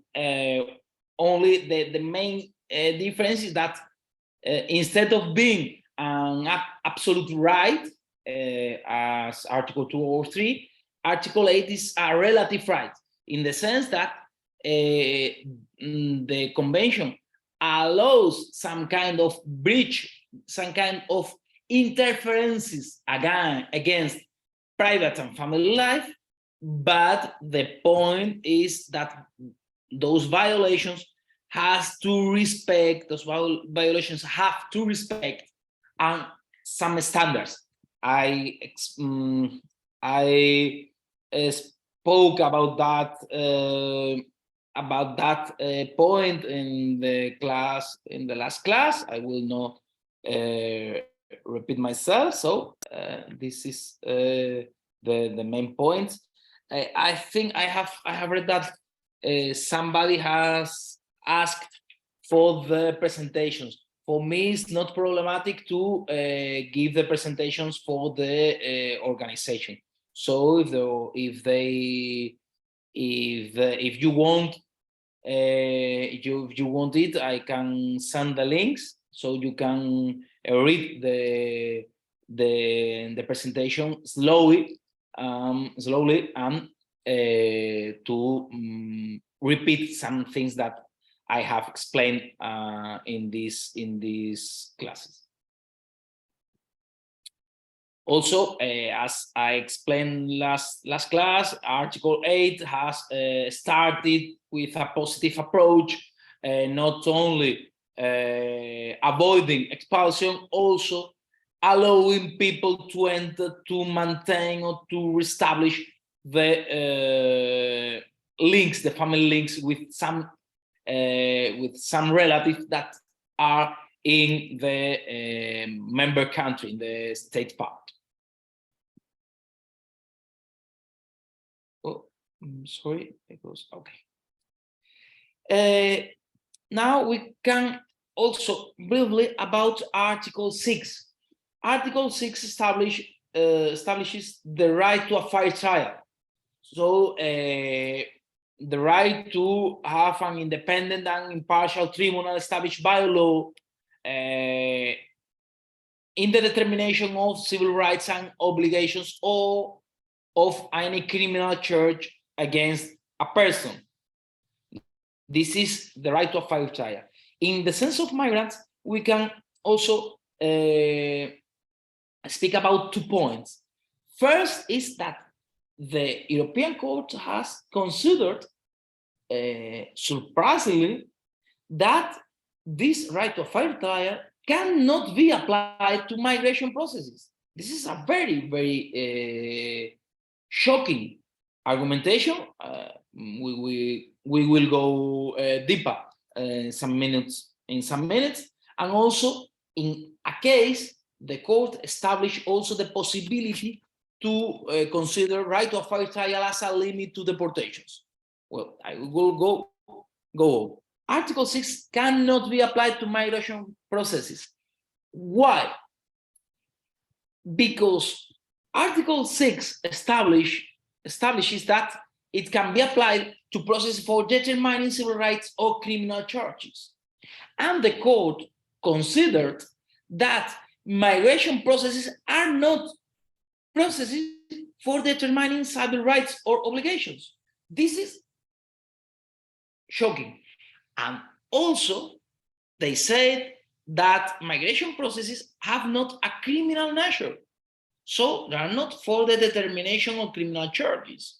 only the main difference is that instead of being an absolute right as Article 2 or 3, Article 8 is a relative right, in the sense that the convention allows some kind of breach, some kind of interferences against private and family life, but the point is that those violations have to respect some standards. I spoke about that point in the last class. I will not repeat myself. So this is the main point. I think I have read that somebody has asked for the presentations. For me, it's not problematic to give the presentations for the organization. So if you want it, I can send the links so you can read the presentation slowly and to repeat some things that I have explained in these classes. Also, as I explained last class, Article 8 has started with a positive approach, not only avoiding expulsion, also allowing people to enter, to maintain, or to reestablish the links, the family links with some relatives that are in the member country, in the state part. Oh, sorry, it goes okay. Now we can also briefly about Article 6. Article 6 establishes the right to a fair trial. So the right to have an independent and impartial tribunal established by law in the determination of civil rights and obligations, or of any criminal charge against a person. This is the right to a fair trial. In the sense of migrants, we can also speak about 2 points. First is that the European Court has considered, surprisingly, that this right to a fair trial cannot be applied to migration processes. This is a very shocking argumentation. We will go deeper in some minutes. And also, in a case, the court established also the possibility to consider right to a fair trial as a limit to deportations. Well, I will go. Article 6 cannot be applied to migration processes. Why? Because Article 6 establishes that it can be applied to processes for determining civil rights or criminal charges. And the court considered that migration processes are not processes for determining civil rights or obligations. This is shocking. And also, they said that migration processes have not a criminal nature. So they are not for the determination of criminal charges.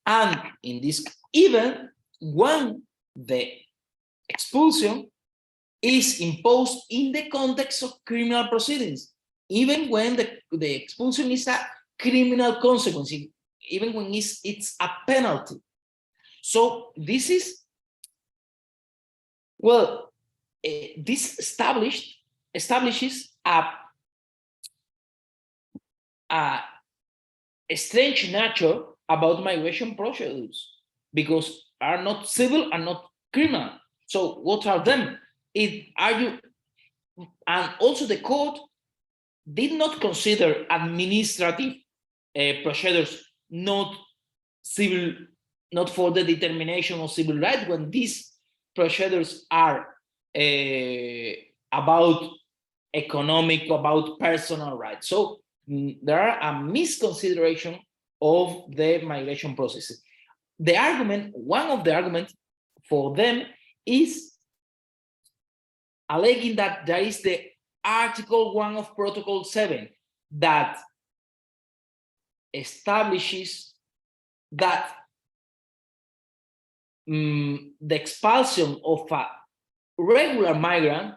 And in this, even when the expulsion is imposed in the context of criminal proceedings, even when the expulsion is a criminal consequence, even when it's a penalty. So this is, well, this establishes a strange nature about migration procedures, because are not civil and not criminal. So what are them? And also the court did not consider administrative procedures not civil, not for the determination of civil rights, when these procedures are about economic, about personal rights. So there are a misconsideration of the migration processes. The argument, one of the arguments for them is alleging that there is the Article 1 of Protocol 7 that establishes that the expulsion of a regular migrant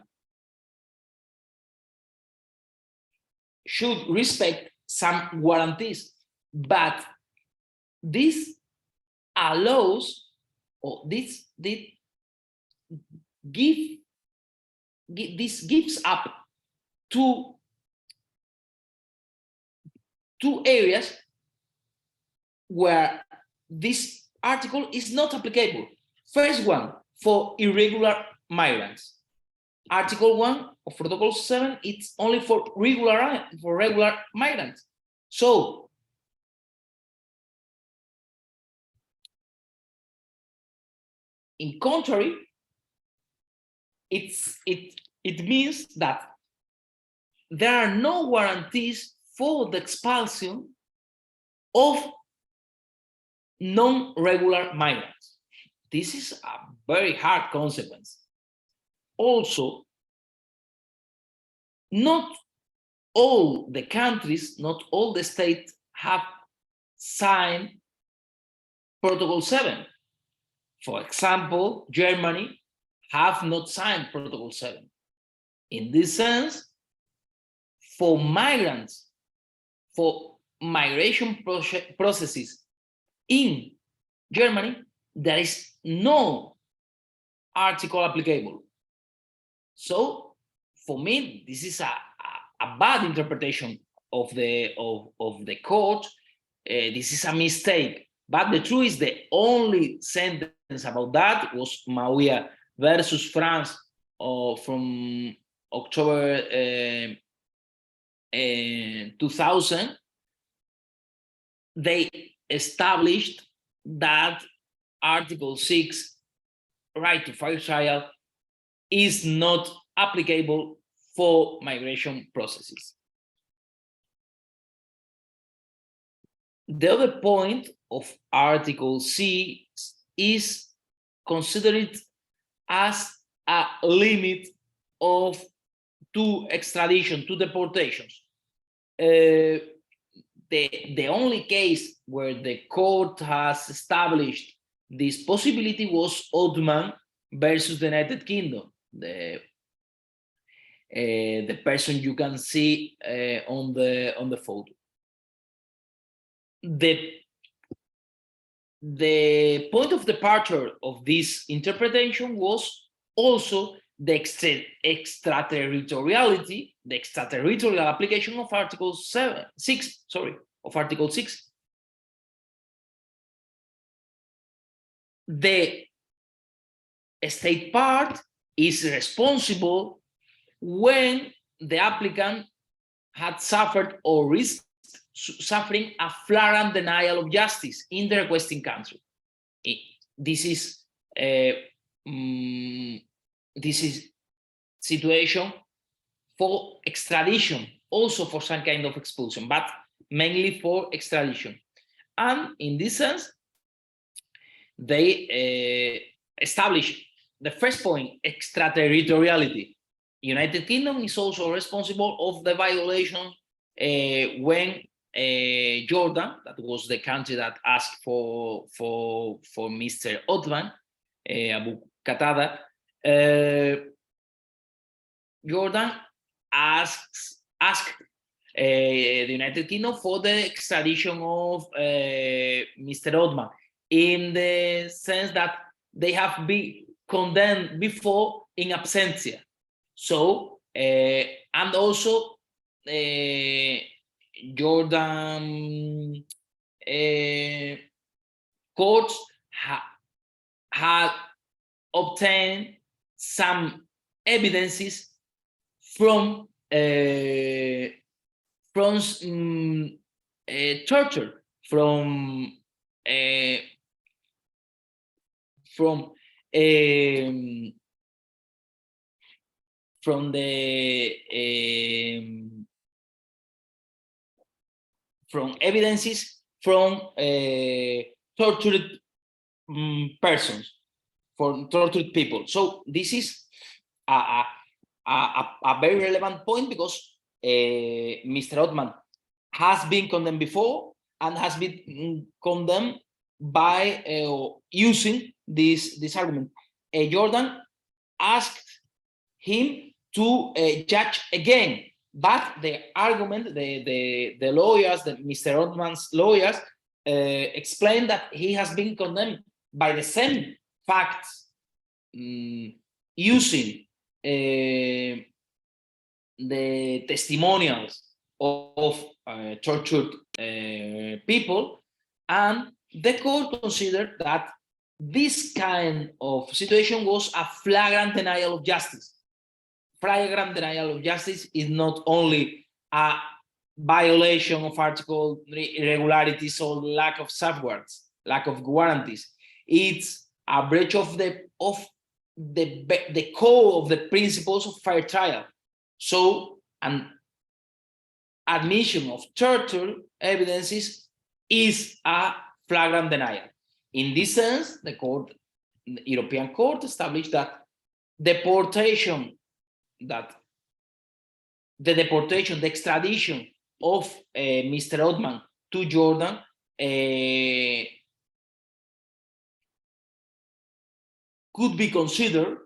should respect some guarantees, but this allows, or this gives up two areas where this article is not applicable. First one, for irregular migrants. Article 1 of Protocol 7, it's only for regular migrants. So in contrary, it means that there are no guarantees for the expulsion of non-regular migrants. This is a very hard consequence. Also, not all the countries, not all the states have signed Protocol 7. For example, Germany have not signed Protocol 7. In this sense, for migrants, for migration processes in Germany, there is no article applicable. So for me, this is a bad interpretation of the court. This is a mistake. But the truth is, the only sentence about that was Mauia versus France from October 2000. They established that Article 6, right to fair trial, is not applicable for migration processes. The other point of Article C is considered as a limit to extradition, to deportations. The only case where the court has established this possibility was Othman versus the United Kingdom. The person you can see on the photo. The point of departure of this interpretation was also the extraterritoriality, the extraterritorial application of Article 6. the state part is responsible when the applicant had suffered or risked suffering a flagrant denial of justice in the requesting country. This is situation for extradition, also for some kind of expulsion, but mainly for extradition. And in this sense, they establish the first point, extraterritoriality. United Kingdom is also responsible of the violation when Jordan, that was the country that asked for Mr. Othman, Abu Qatada, Jordan asked the United Kingdom for the extradition of Mr. Othman, in the sense that they have been condemned before in absentia. So, and also Jordan courts had obtained some evidences from torture, from evidences from tortured persons, for tortured people. So this is a very relevant point, because Mr. Othman has been condemned before and has been condemned by using this argument. Jordan asked him to judge again, but the argument, the lawyers, Mr. Othman's lawyers, explained that he has been condemned by the same facts, using the testimonials of tortured people, and the court considered that this kind of situation was a flagrant denial of justice. Flagrant denial of justice is not only a violation of article irregularities or lack of safeguards, lack of guarantees. It's a breach of the core of the principles of fair trial. So an admission of torture evidences is a flagrant denial. In this sense, the European Court established that the extradition of Mr. Othman to Jordan could be considered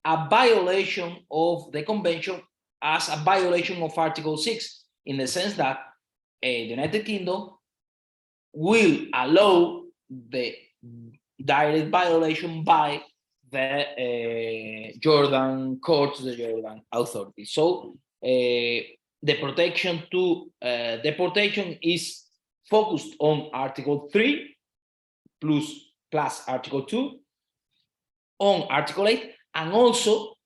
a violation of the convention, as a violation of Article 6, in the sense that the United Kingdom will allow the direct violation by the Jordan courts, the Jordan authorities. So the protection to deportation is focused on Article 3 plus Article 2, on Article 8, and also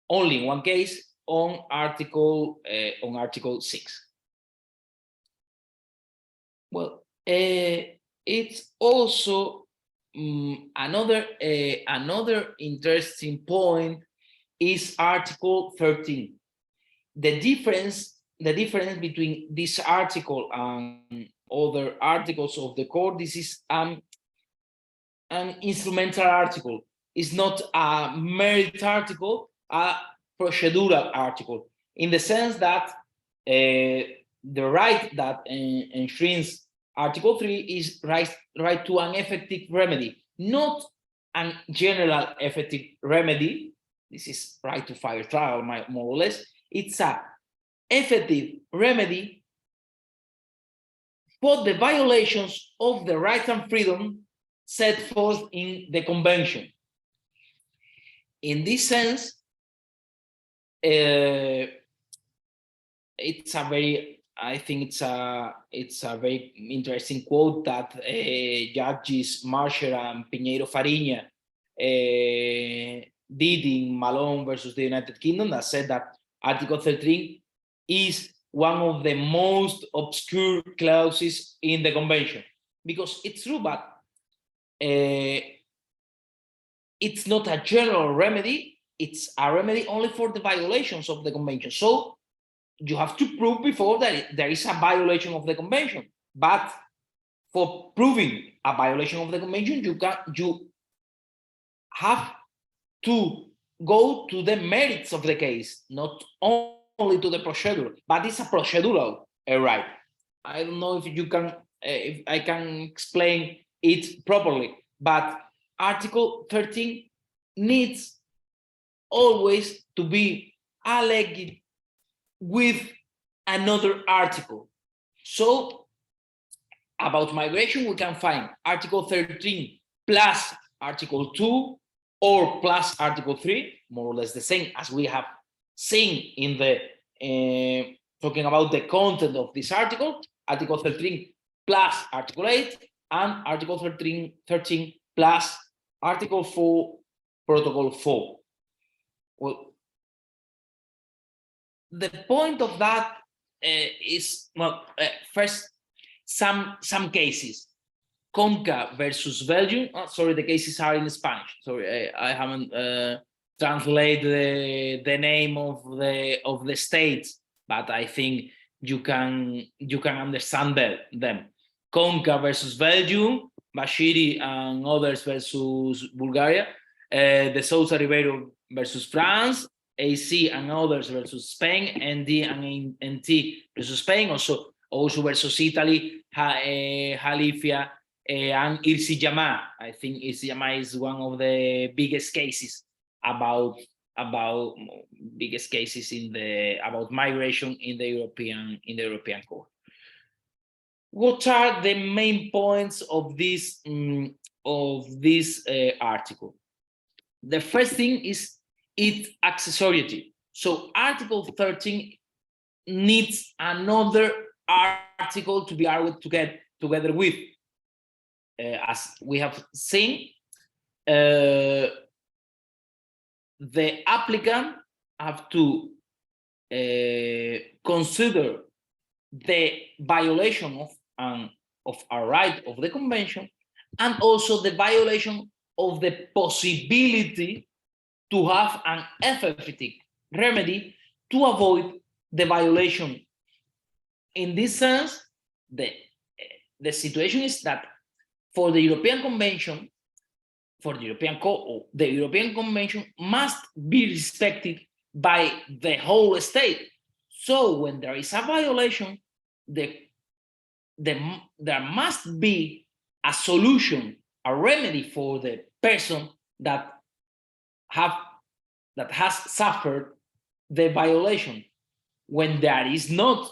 only in one case on Article 6. Well, it's also another interesting point is Article 13. The difference between this article and other articles of the court, this is an instrumental article. It's not a merit article, a procedural article, in the sense that the right that enshrines Article 3 is right to an effective remedy, not a general effective remedy. This is right to fair trial, more or less. It's a effective remedy for the violations of the rights and freedom set forth in the convention. In this sense, it's a very I think it's a very interesting quote that judges Marshall and Pinheiro Farinha did in Malone versus the United Kingdom, that said that Article 13 is one of the most obscure clauses in the convention, because it's true, but it's not a general remedy. It's a remedy only for the violations of the convention. So you have to prove before that there is a violation of the convention. But for proving a violation of the convention, you have to go to the merits of the case, not only to the procedure. But it's a procedural right. I don't know if I can explain it properly, but Article 13 needs always to be alleged with another article. So about migration, we can find Article 13 plus Article 2 or plus Article 3, more or less the same as we have seen in the talking about the content of this article, Article 13 plus Article 8, and Article 13 plus Article 4, Protocol 4. Well, the point of that is, well, first, some cases. Conca versus Belgium. Oh, sorry, the cases are in Spanish. Sorry, I haven't translated the name of the states, but I think you can understand them. Conca versus Belgium, Bashiri and others versus Bulgaria, De Sousa Ribeiro versus France, AC and others versus Spain, ND and NT versus Spain, also versus Italy, Halifia and Irsi Jama. I think Irsi Jama is one of the biggest cases about migration in the European Court. What are the main points of this article? The first thing is its accessory. So Article 13 needs another article to be argued together with. As we have seen, the applicant have to consider the violation of a right of the convention, and also the violation of the possibility to have an effective remedy to avoid the violation. In this sense, the situation is that for the European Convention, for the European Court, the European Convention must be respected by the whole state. So when there is a violation, there must be a solution, a remedy for the person that has suffered the violation. When there is not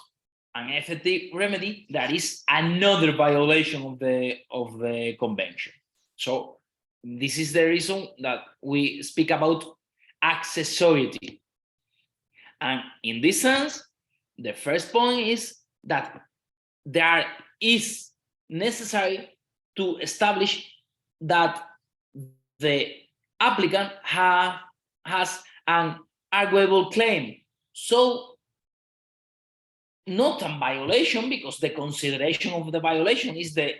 an effective remedy, that is another violation of the convention. So this is the reason that we speak about accessory. And in this sense, the first point is that there is necessary to establish that the applicant has an arguable claim. So not a violation, because the consideration of the violation is the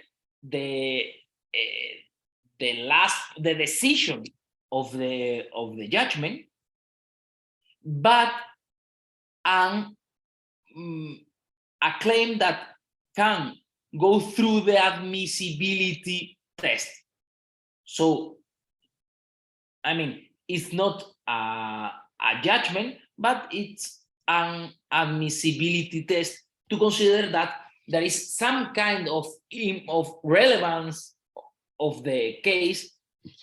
decision of the judgment, but a claim that can go through the admissibility test. So, I mean, it's not a judgment, but it's an admissibility test to consider that there is some kind of relevance of the case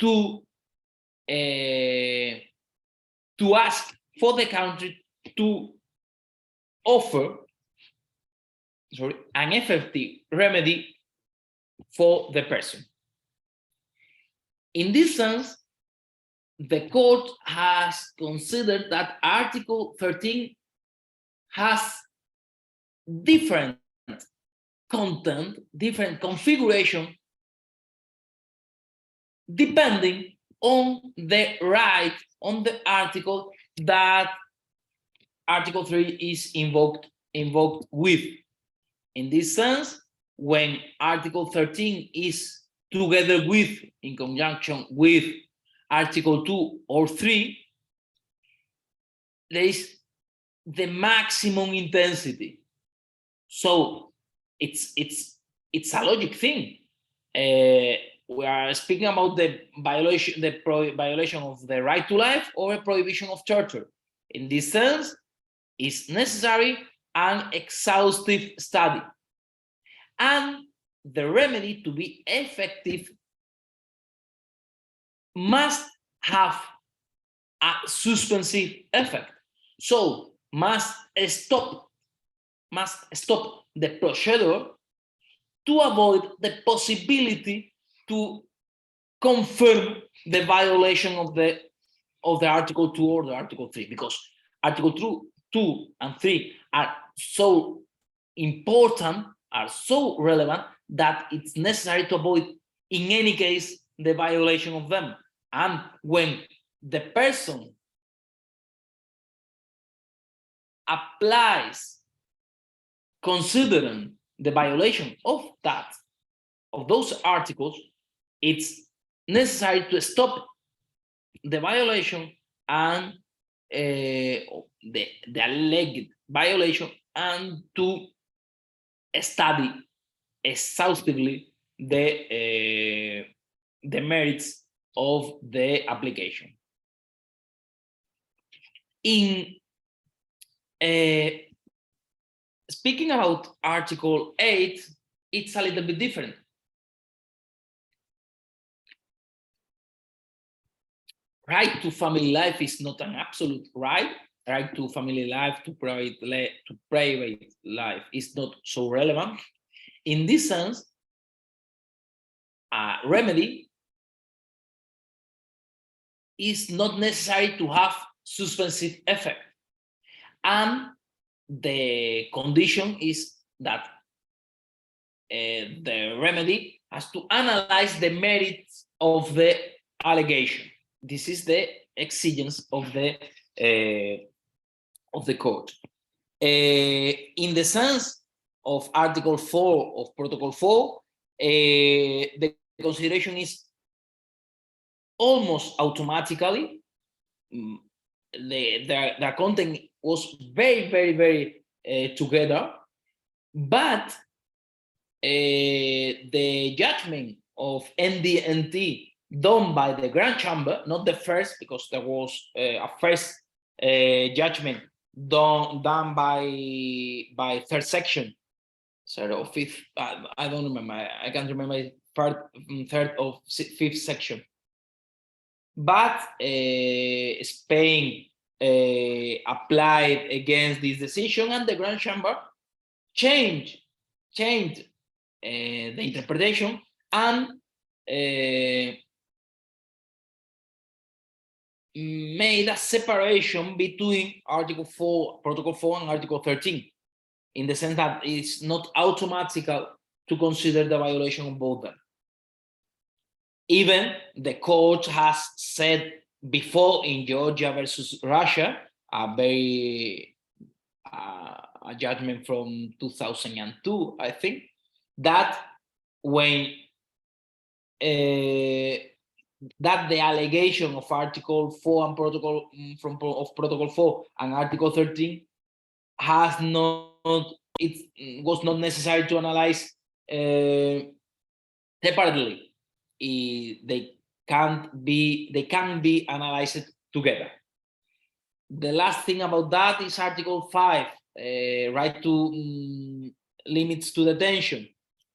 to ask for the country to offer an effective remedy for the person. In this sense, the court has considered that Article 13 has different content, different configuration, depending on the right, on the article that Article 3 is invoked with. In this sense, when Article 13 is together with, in conjunction with Article 2 or 3, there is the maximum intensity. So it's a logic thing. We are speaking about the violation of the right to life or a prohibition of torture. In this sense, it's necessary an exhaustive study. And the remedy to be effective must have a suspensive effect. So must stop the procedure to avoid the possibility to confirm the violation of the Article 2 or the Article 3, because Article 2 and 3 are so important, are so relevant, that it's necessary to avoid, in any case, the violation of them. And when the person applies considering the violation of those articles, it's necessary to stop the violation and the alleged violation, and to study exhaustively the merits of the application. In speaking about Article 8, it's a little bit different. Right to family life is not an absolute right. Right to family life, to private life is not so relevant. In this sense, a remedy is not necessary to have suspensive effect. And the condition is that the remedy has to analyze the merits of the allegation. This is the exigence of the court. In the sense of Article 4 of Protocol 4, the consideration is almost automatically. The content was very together, but the judgment of NDNT done by the Grand Chamber, not the first, because there was a first judgment done by third section, third or fifth, I don't remember, I can't remember, third or fifth section. But Spain applied against this decision, and the Grand Chamber changed the interpretation and made a separation between Article 4, Protocol 4, and Article 13, in the sense that it's not automatical to consider the violation of both them. Even the court has said before in Georgia versus Russia, a judgment from 2002, I think, that when that the allegation of Article 4 and Protocol of Protocol 4 and Article 13 has not, it was not necessary to analyze separately. They can be analyzed together. The last thing about that is Article 5, right to limits to detention.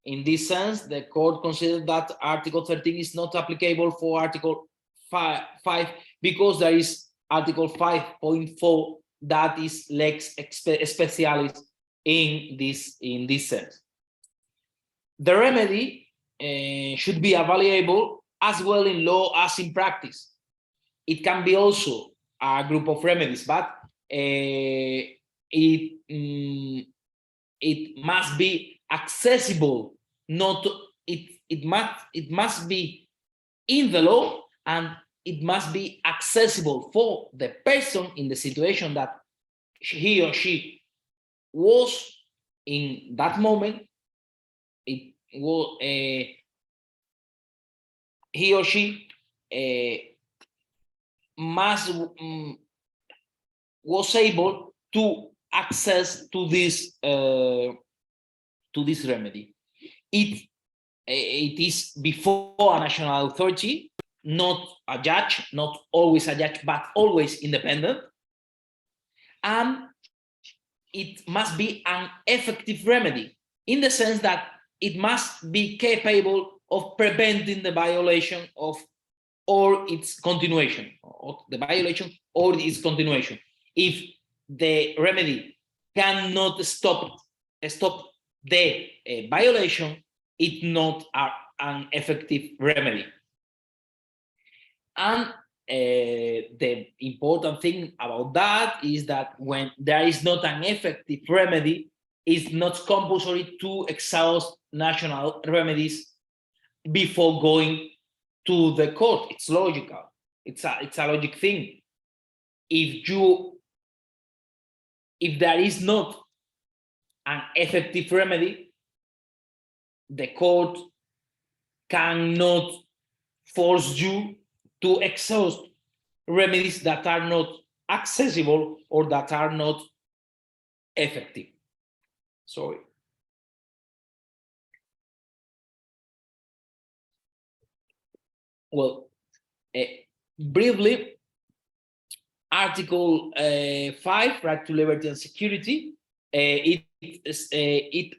In this sense, the court considered that Article 13 is not applicable for Article 5 because there is Article 5.4 that is lex specialis in this sense. The remedy should be available as well in law as in practice. It can be also a group of remedies, but it it must be accessible, not it must be in the law, and it must be accessible for the person in the situation that he or she was in that moment. It was he or she was able to access to this remedy. It is before a national authority, not a judge, not always a judge, but always independent. And it must be an effective remedy in the sense that it must be capable of preventing the violation of or its continuation, or the violation or its continuation. If the remedy cannot stop the violation, it's not an effective remedy. And the important thing about that is that when there is not an effective remedy, it's not compulsory to exhaust national remedies before going to the court. It's logical. It's a logic thing. If there is not an effective remedy, the court cannot force you to exhaust remedies that are not accessible or that are not effective. Sorry. Well, briefly, Article 5, right to liberty and security, it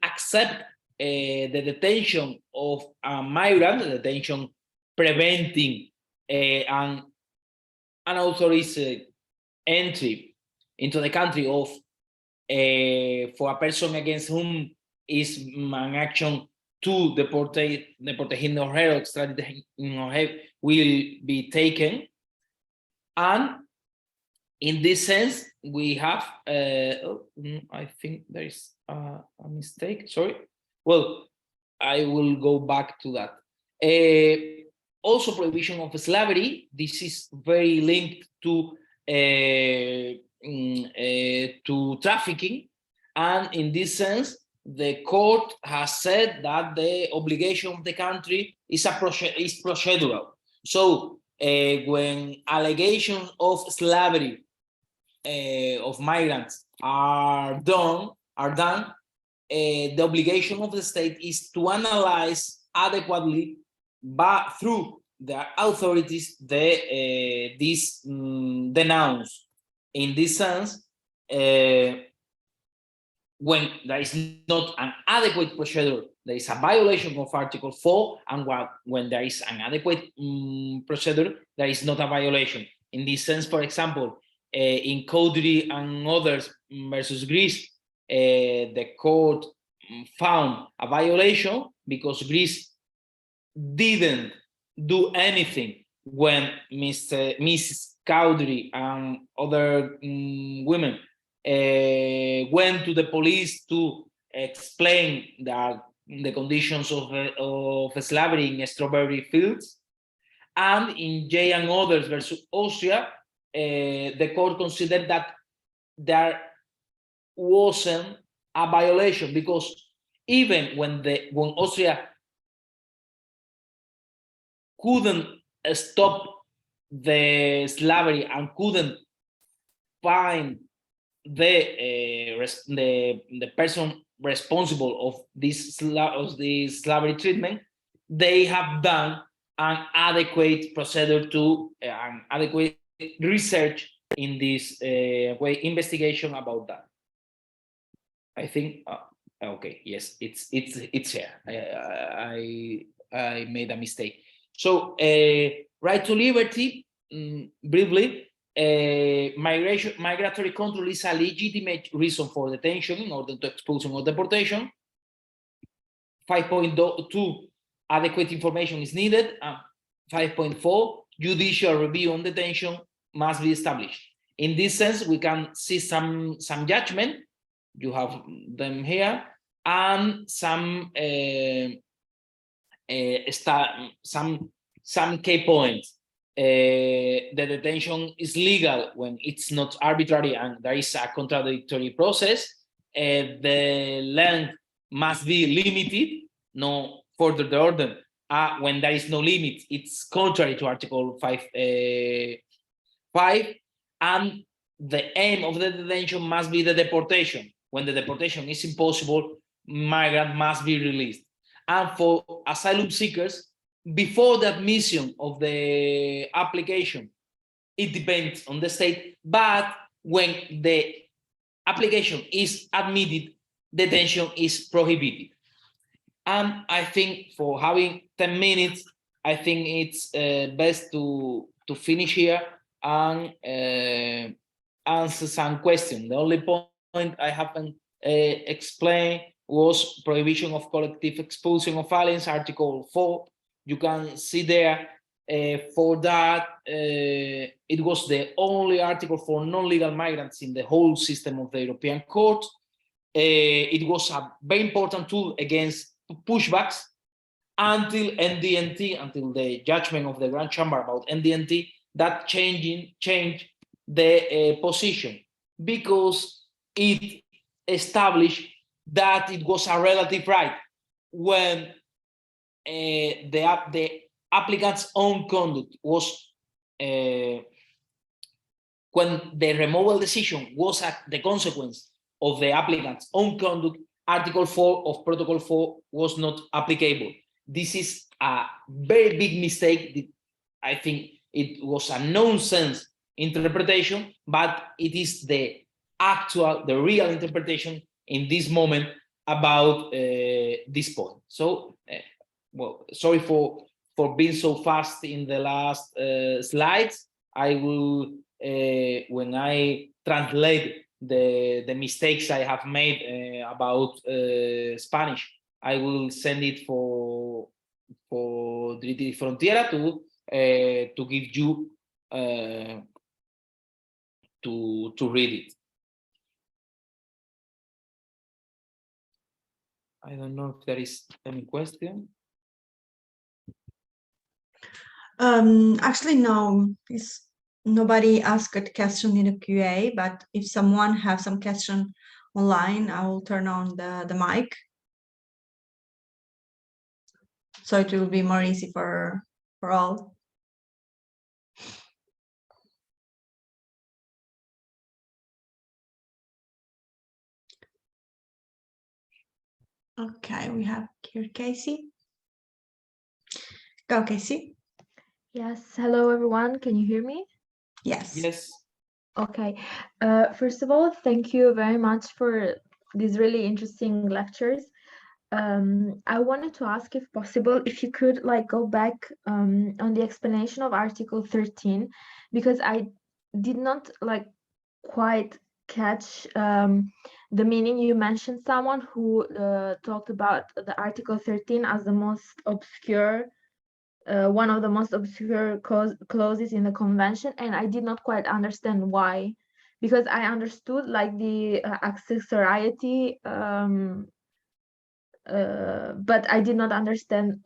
accepts the detention of a migrant, the detention preventing an unauthorized entry into the country of for a person against whom is an action to deport him or her, extradite him or her, will be taken. And in this sense, we have, I think there is a mistake, sorry. Well, I will go back to that. Also, prohibition of slavery. This is very linked to trafficking. And in this sense, the court has said that the obligation of the country is procedural. So when allegations of slavery of migrants are done, the obligation of the state is to analyze adequately, but through the authorities, this denounce. In this sense, when there is not an adequate procedure, there is a violation of Article 4, and when there is an adequate procedure, there is not a violation. In this sense, for example, in Codry and others versus Greece, the court found a violation because Greece didn't do anything when Mrs. Cowdery and other women went to the police to explain that the conditions of slavery in strawberry fields. And in J and others versus Austria, the court considered that there wasn't a violation, because even when Austria couldn't stop the slavery and couldn't find the person responsible of this slavery treatment, they have done an adequate procedure to an adequate research in this way, investigation about that. I think okay, yes, it's here. I made a mistake. So right to liberty, briefly, migratory control is a legitimate reason for detention in order to expulsion or deportation. 5.2, adequate information is needed. 5.4, judicial review on detention must be established. In this sense, we can see some judgment You have them here, and some key points. The detention is legal when it's not arbitrary and there is a contradictory process. The length must be limited, no further the order. When there is no limit, it's contrary to Article 5. And the aim of the detention must be the deportation. When the deportation is impossible, migrant must be released. And for asylum seekers, before the admission of the application, it depends on the state, but when the application is admitted, detention is prohibited. And I think for having 10 minutes, I think it's best to finish here and answer some questions. The only point I haven't explained was prohibition of collective expulsion of aliens, Article 4. You can see there, for that, it was the only article for non-legal migrants in the whole system of the European Court. It was a very important tool against pushbacks until NDNT, until the judgment of the Grand Chamber about NDNT, that changed the position, because it established that it was a relative right when the applicant's own conduct was, when the removal decision was the consequence of the applicant's own conduct, Article 4 of Protocol 4 was not applicable. This is a very big mistake. I think it was a nonsense interpretation, but it is the real interpretation in this moment about this point. So, well, sorry for being so fast in the last slides. I will, when I translate the mistakes I have made about Spanish, I will send it for Diritti di Frontiera to give you to read it. I don't know if there is any question. Actually, no. Nobody asked a question in the QA, but if someone has some question online, I will turn on the mic. So it will be more easy for all. Okay, we have here Casey. Go, Casey. Yes, hello everyone. Can you hear me? Yes. Yes. Okay. First of all, thank you very much for these really interesting lectures. I wanted to ask, if possible, if you could go back on the explanation of Article 13, because I did not quite catch the meaning. You mentioned someone who talked about the Article 13 as the most obscure, one of the most obscure clauses in the convention, and I did not quite understand why, because I understood the accessoriety, but I did not understand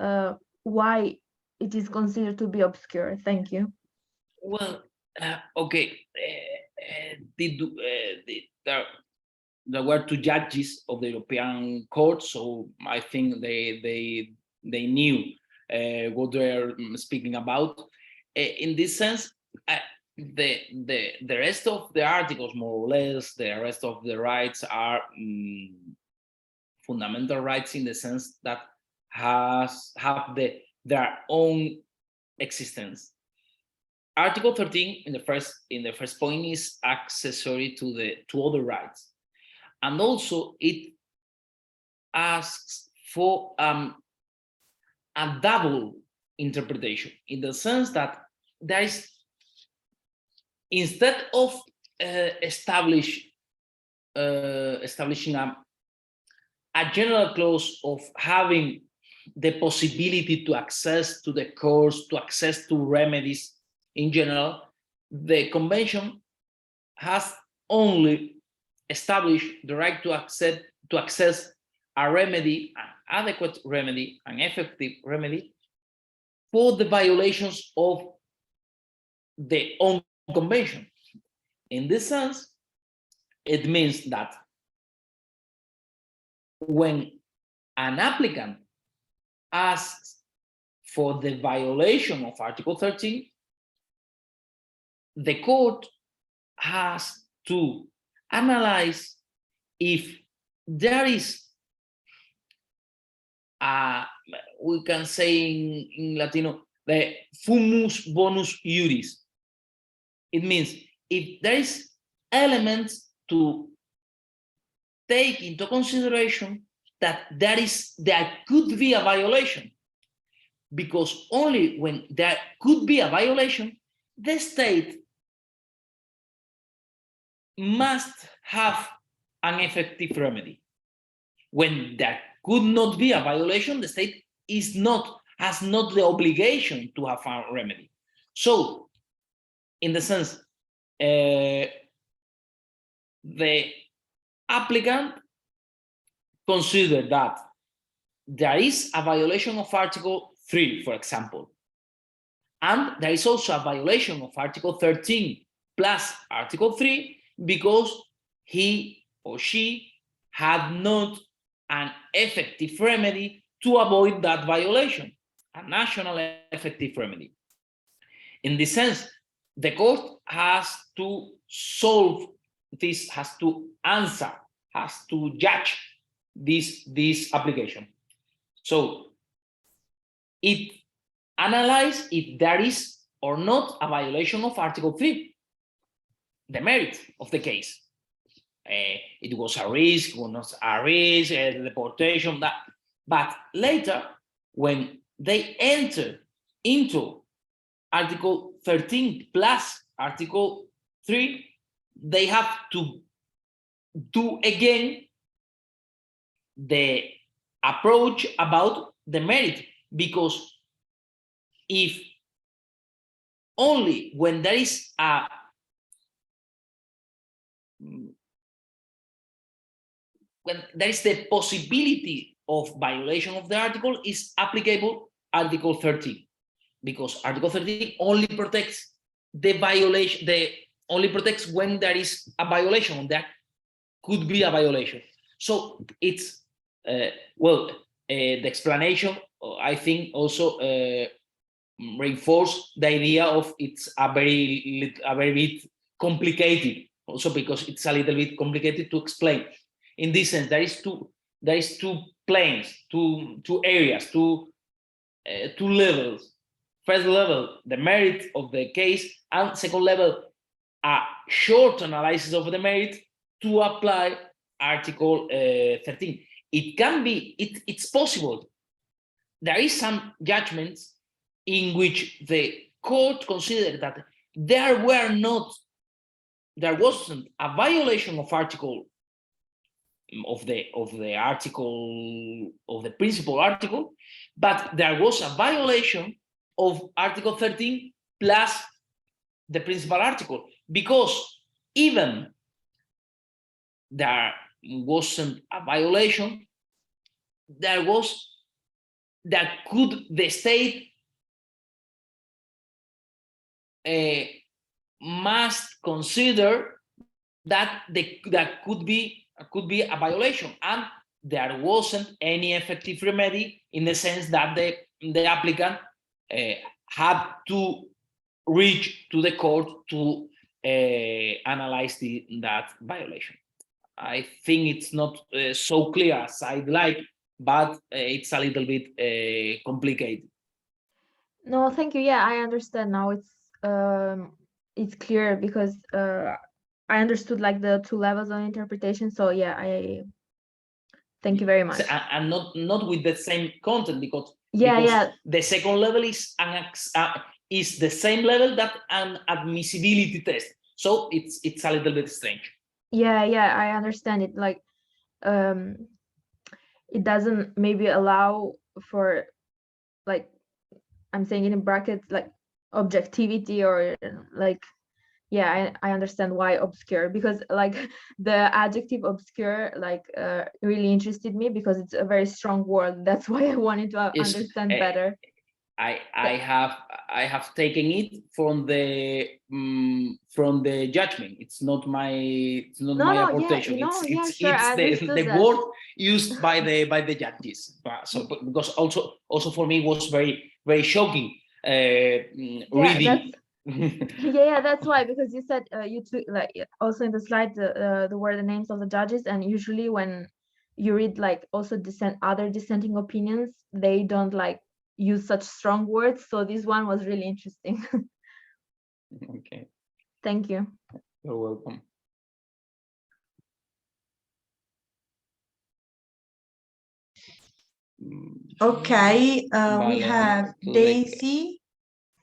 why it is considered to be obscure. Thank you. Well, okay. There were two judges of the European Court, so I think they knew what they're speaking about. In this sense, the rest of the articles, more or less, the rest of the rights are fundamental rights in the sense that have their own existence. Article 13 in the first point is accessory to other rights, and also it asks for a double interpretation, in the sense that there is, instead of establishing a general clause of having the possibility to access to the courts, to access to remedies in general, the convention has only establish the right to access a remedy, an adequate remedy, an effective remedy for the violations of the own convention. In this sense, it means that when an applicant asks for the violation of Article 13, the court has to analyze if there is we can say in Latino, the fumus bonus iuris. It means if there is elements to take into consideration that there could be a violation, because only when there could be a violation, the state must have an effective remedy. When there could not be a violation, the state has not the obligation to have a remedy. So, in the sense, the applicant considered that there is a violation of Article 3, for example, and there is also a violation of Article 13 plus Article 3 because he or she had not an effective remedy to avoid that violation, a national effective remedy. In this sense, the court has to solve this, has to answer, has to judge this application. So it analyzes if there is or not a violation of Article 3, the merit of the case. It was a risk, or not a risk, deportation, that. But later, when they enter into Article 13 plus Article 3, they have to do again the approach about the merit, because if only when there is a when there is the possibility of violation of the article is applicable Article 13, because Article 13 only protects the violation, only protects when there is a violation, there could be a violation. So it's the explanation, I think, also reinforce the idea of it's a very bit complicated, also because it's a little bit complicated to explain. In this sense, there is two planes, two areas, two levels. First level, the merit of the case, and second level, a short analysis of the merit to apply Article 13. It can be, it's possible. There is some judgments in which the court considered that there wasn't a violation of article of the principal article, but there was a violation of Article 13 plus the principal article, because even there wasn't a violation, the state must consider that there could be a violation, and there wasn't any effective remedy, in the sense that the applicant had to reach to the court to analyze that violation. I think it's not so clear as I'd like, but it's a little bit complicated. No, thank you. Yeah, I understand now. It's clear, because I understood like the two levels of interpretation. So yeah, I thank you very much. And not with the same content, because yeah, the second level is the same level that an admissibility test. So it's a little bit strange. Yeah, I understand it. Like, it doesn't maybe allow for, like, I'm saying in brackets, like objectivity, or like yeah, I understand why obscure, because like the adjective obscure like really interested me because it's a very strong word. That's why I wanted to Yes, understand better. I have taken it from the judgment. It's not my No, yeah, apportation. yeah, It's sure, I the understood that. word used by the judges. So because also for me it was very shocking reading. Yeah, that's why, because you said you took like also in the slide the were the names of the judges, and usually when you read like also other dissenting opinions, they don't like use such strong words. So this one was really interesting. Okay, Thank you. you're welcome. Okay, we Vale, have Daisy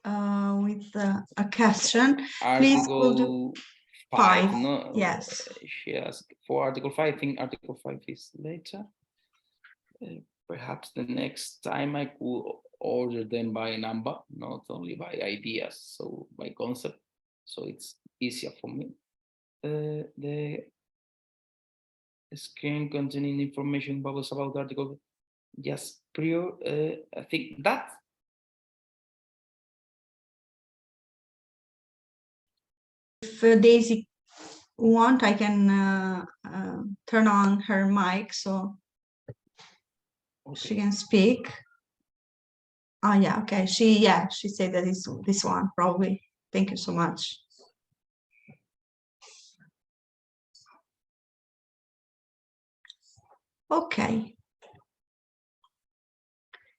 with a question. Please, could you... Article 5, Five, no? yes. She asked for Article 5. I think Article 5 is later. Perhaps the next time I could order them by number, not only by ideas, so by concept, so it's easier for me. The screen containing information bubbles about the article. Just prior, I think that. If Daisy want, I can turn on her mic so she can speak. Oh yeah, okay. She said that it's this one probably. Thank you so much. Okay.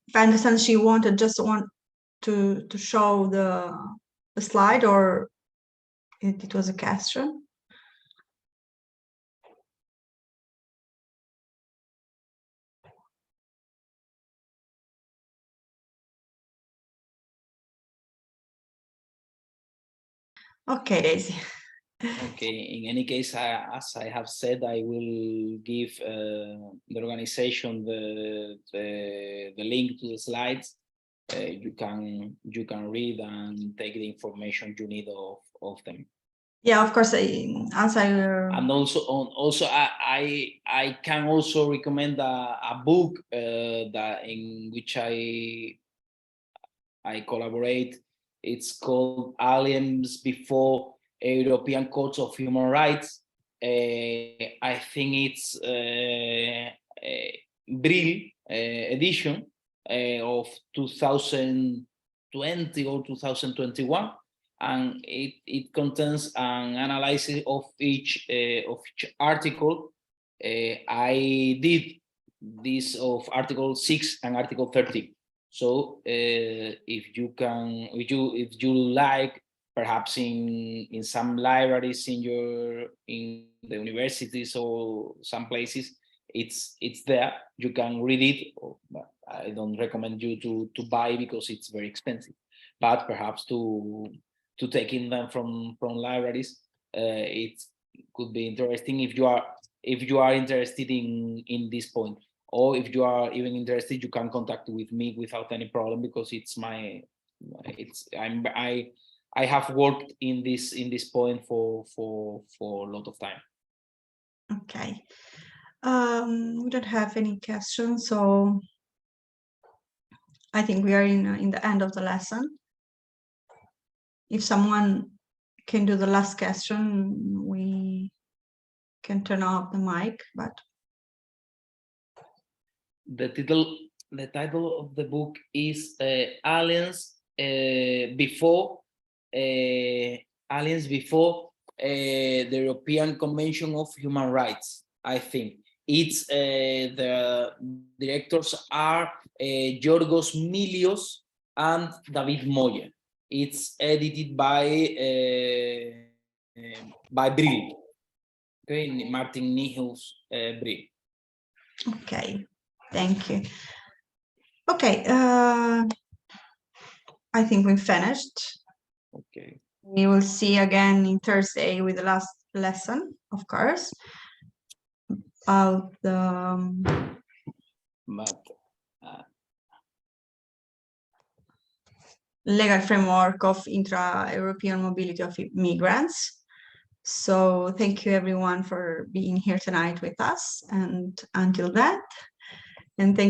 If I understand, she wanted just want to show the slide, or it was a question. Okay, Daisy. Okay, in any case, as I have said, I will give the organization the link to the slides. You can read and take the information you need of them. Yeah, of course. As I and also I can also recommend a book that in which I collaborate. It's called Aliens Before European Courts of Human Rights. I think it's Brill edition of 2020 or 2021, and it contains an analysis of each article. I did this of Article 6 and Article 13. So if you like, perhaps in some libraries in the universities or some places, it's there. You can read it. But I don't recommend you to buy because it's very expensive. But perhaps to taking them from libraries, it could be interesting if you are interested in this point. Or if you are even interested, you can contact with me without any problem, because I have worked in this point for a lot of time. Okay. We don't have any questions, so I think we are in the end of the lesson. If someone can do the last question, we can turn off the mic, but the title of the book is Aliens Before the European Convention of Human Rights. I think it's the directors are Yorgos Milios and David Moyer. It's edited by Brill. Okay, Martin Nichols Brill. okay, thank you. Okay, I think we finished. Okay. We will see again in Thursday with the last lesson, of course, of the but legal framework of intra-European mobility of migrants. So thank you everyone for being here tonight with us, and until that, and thank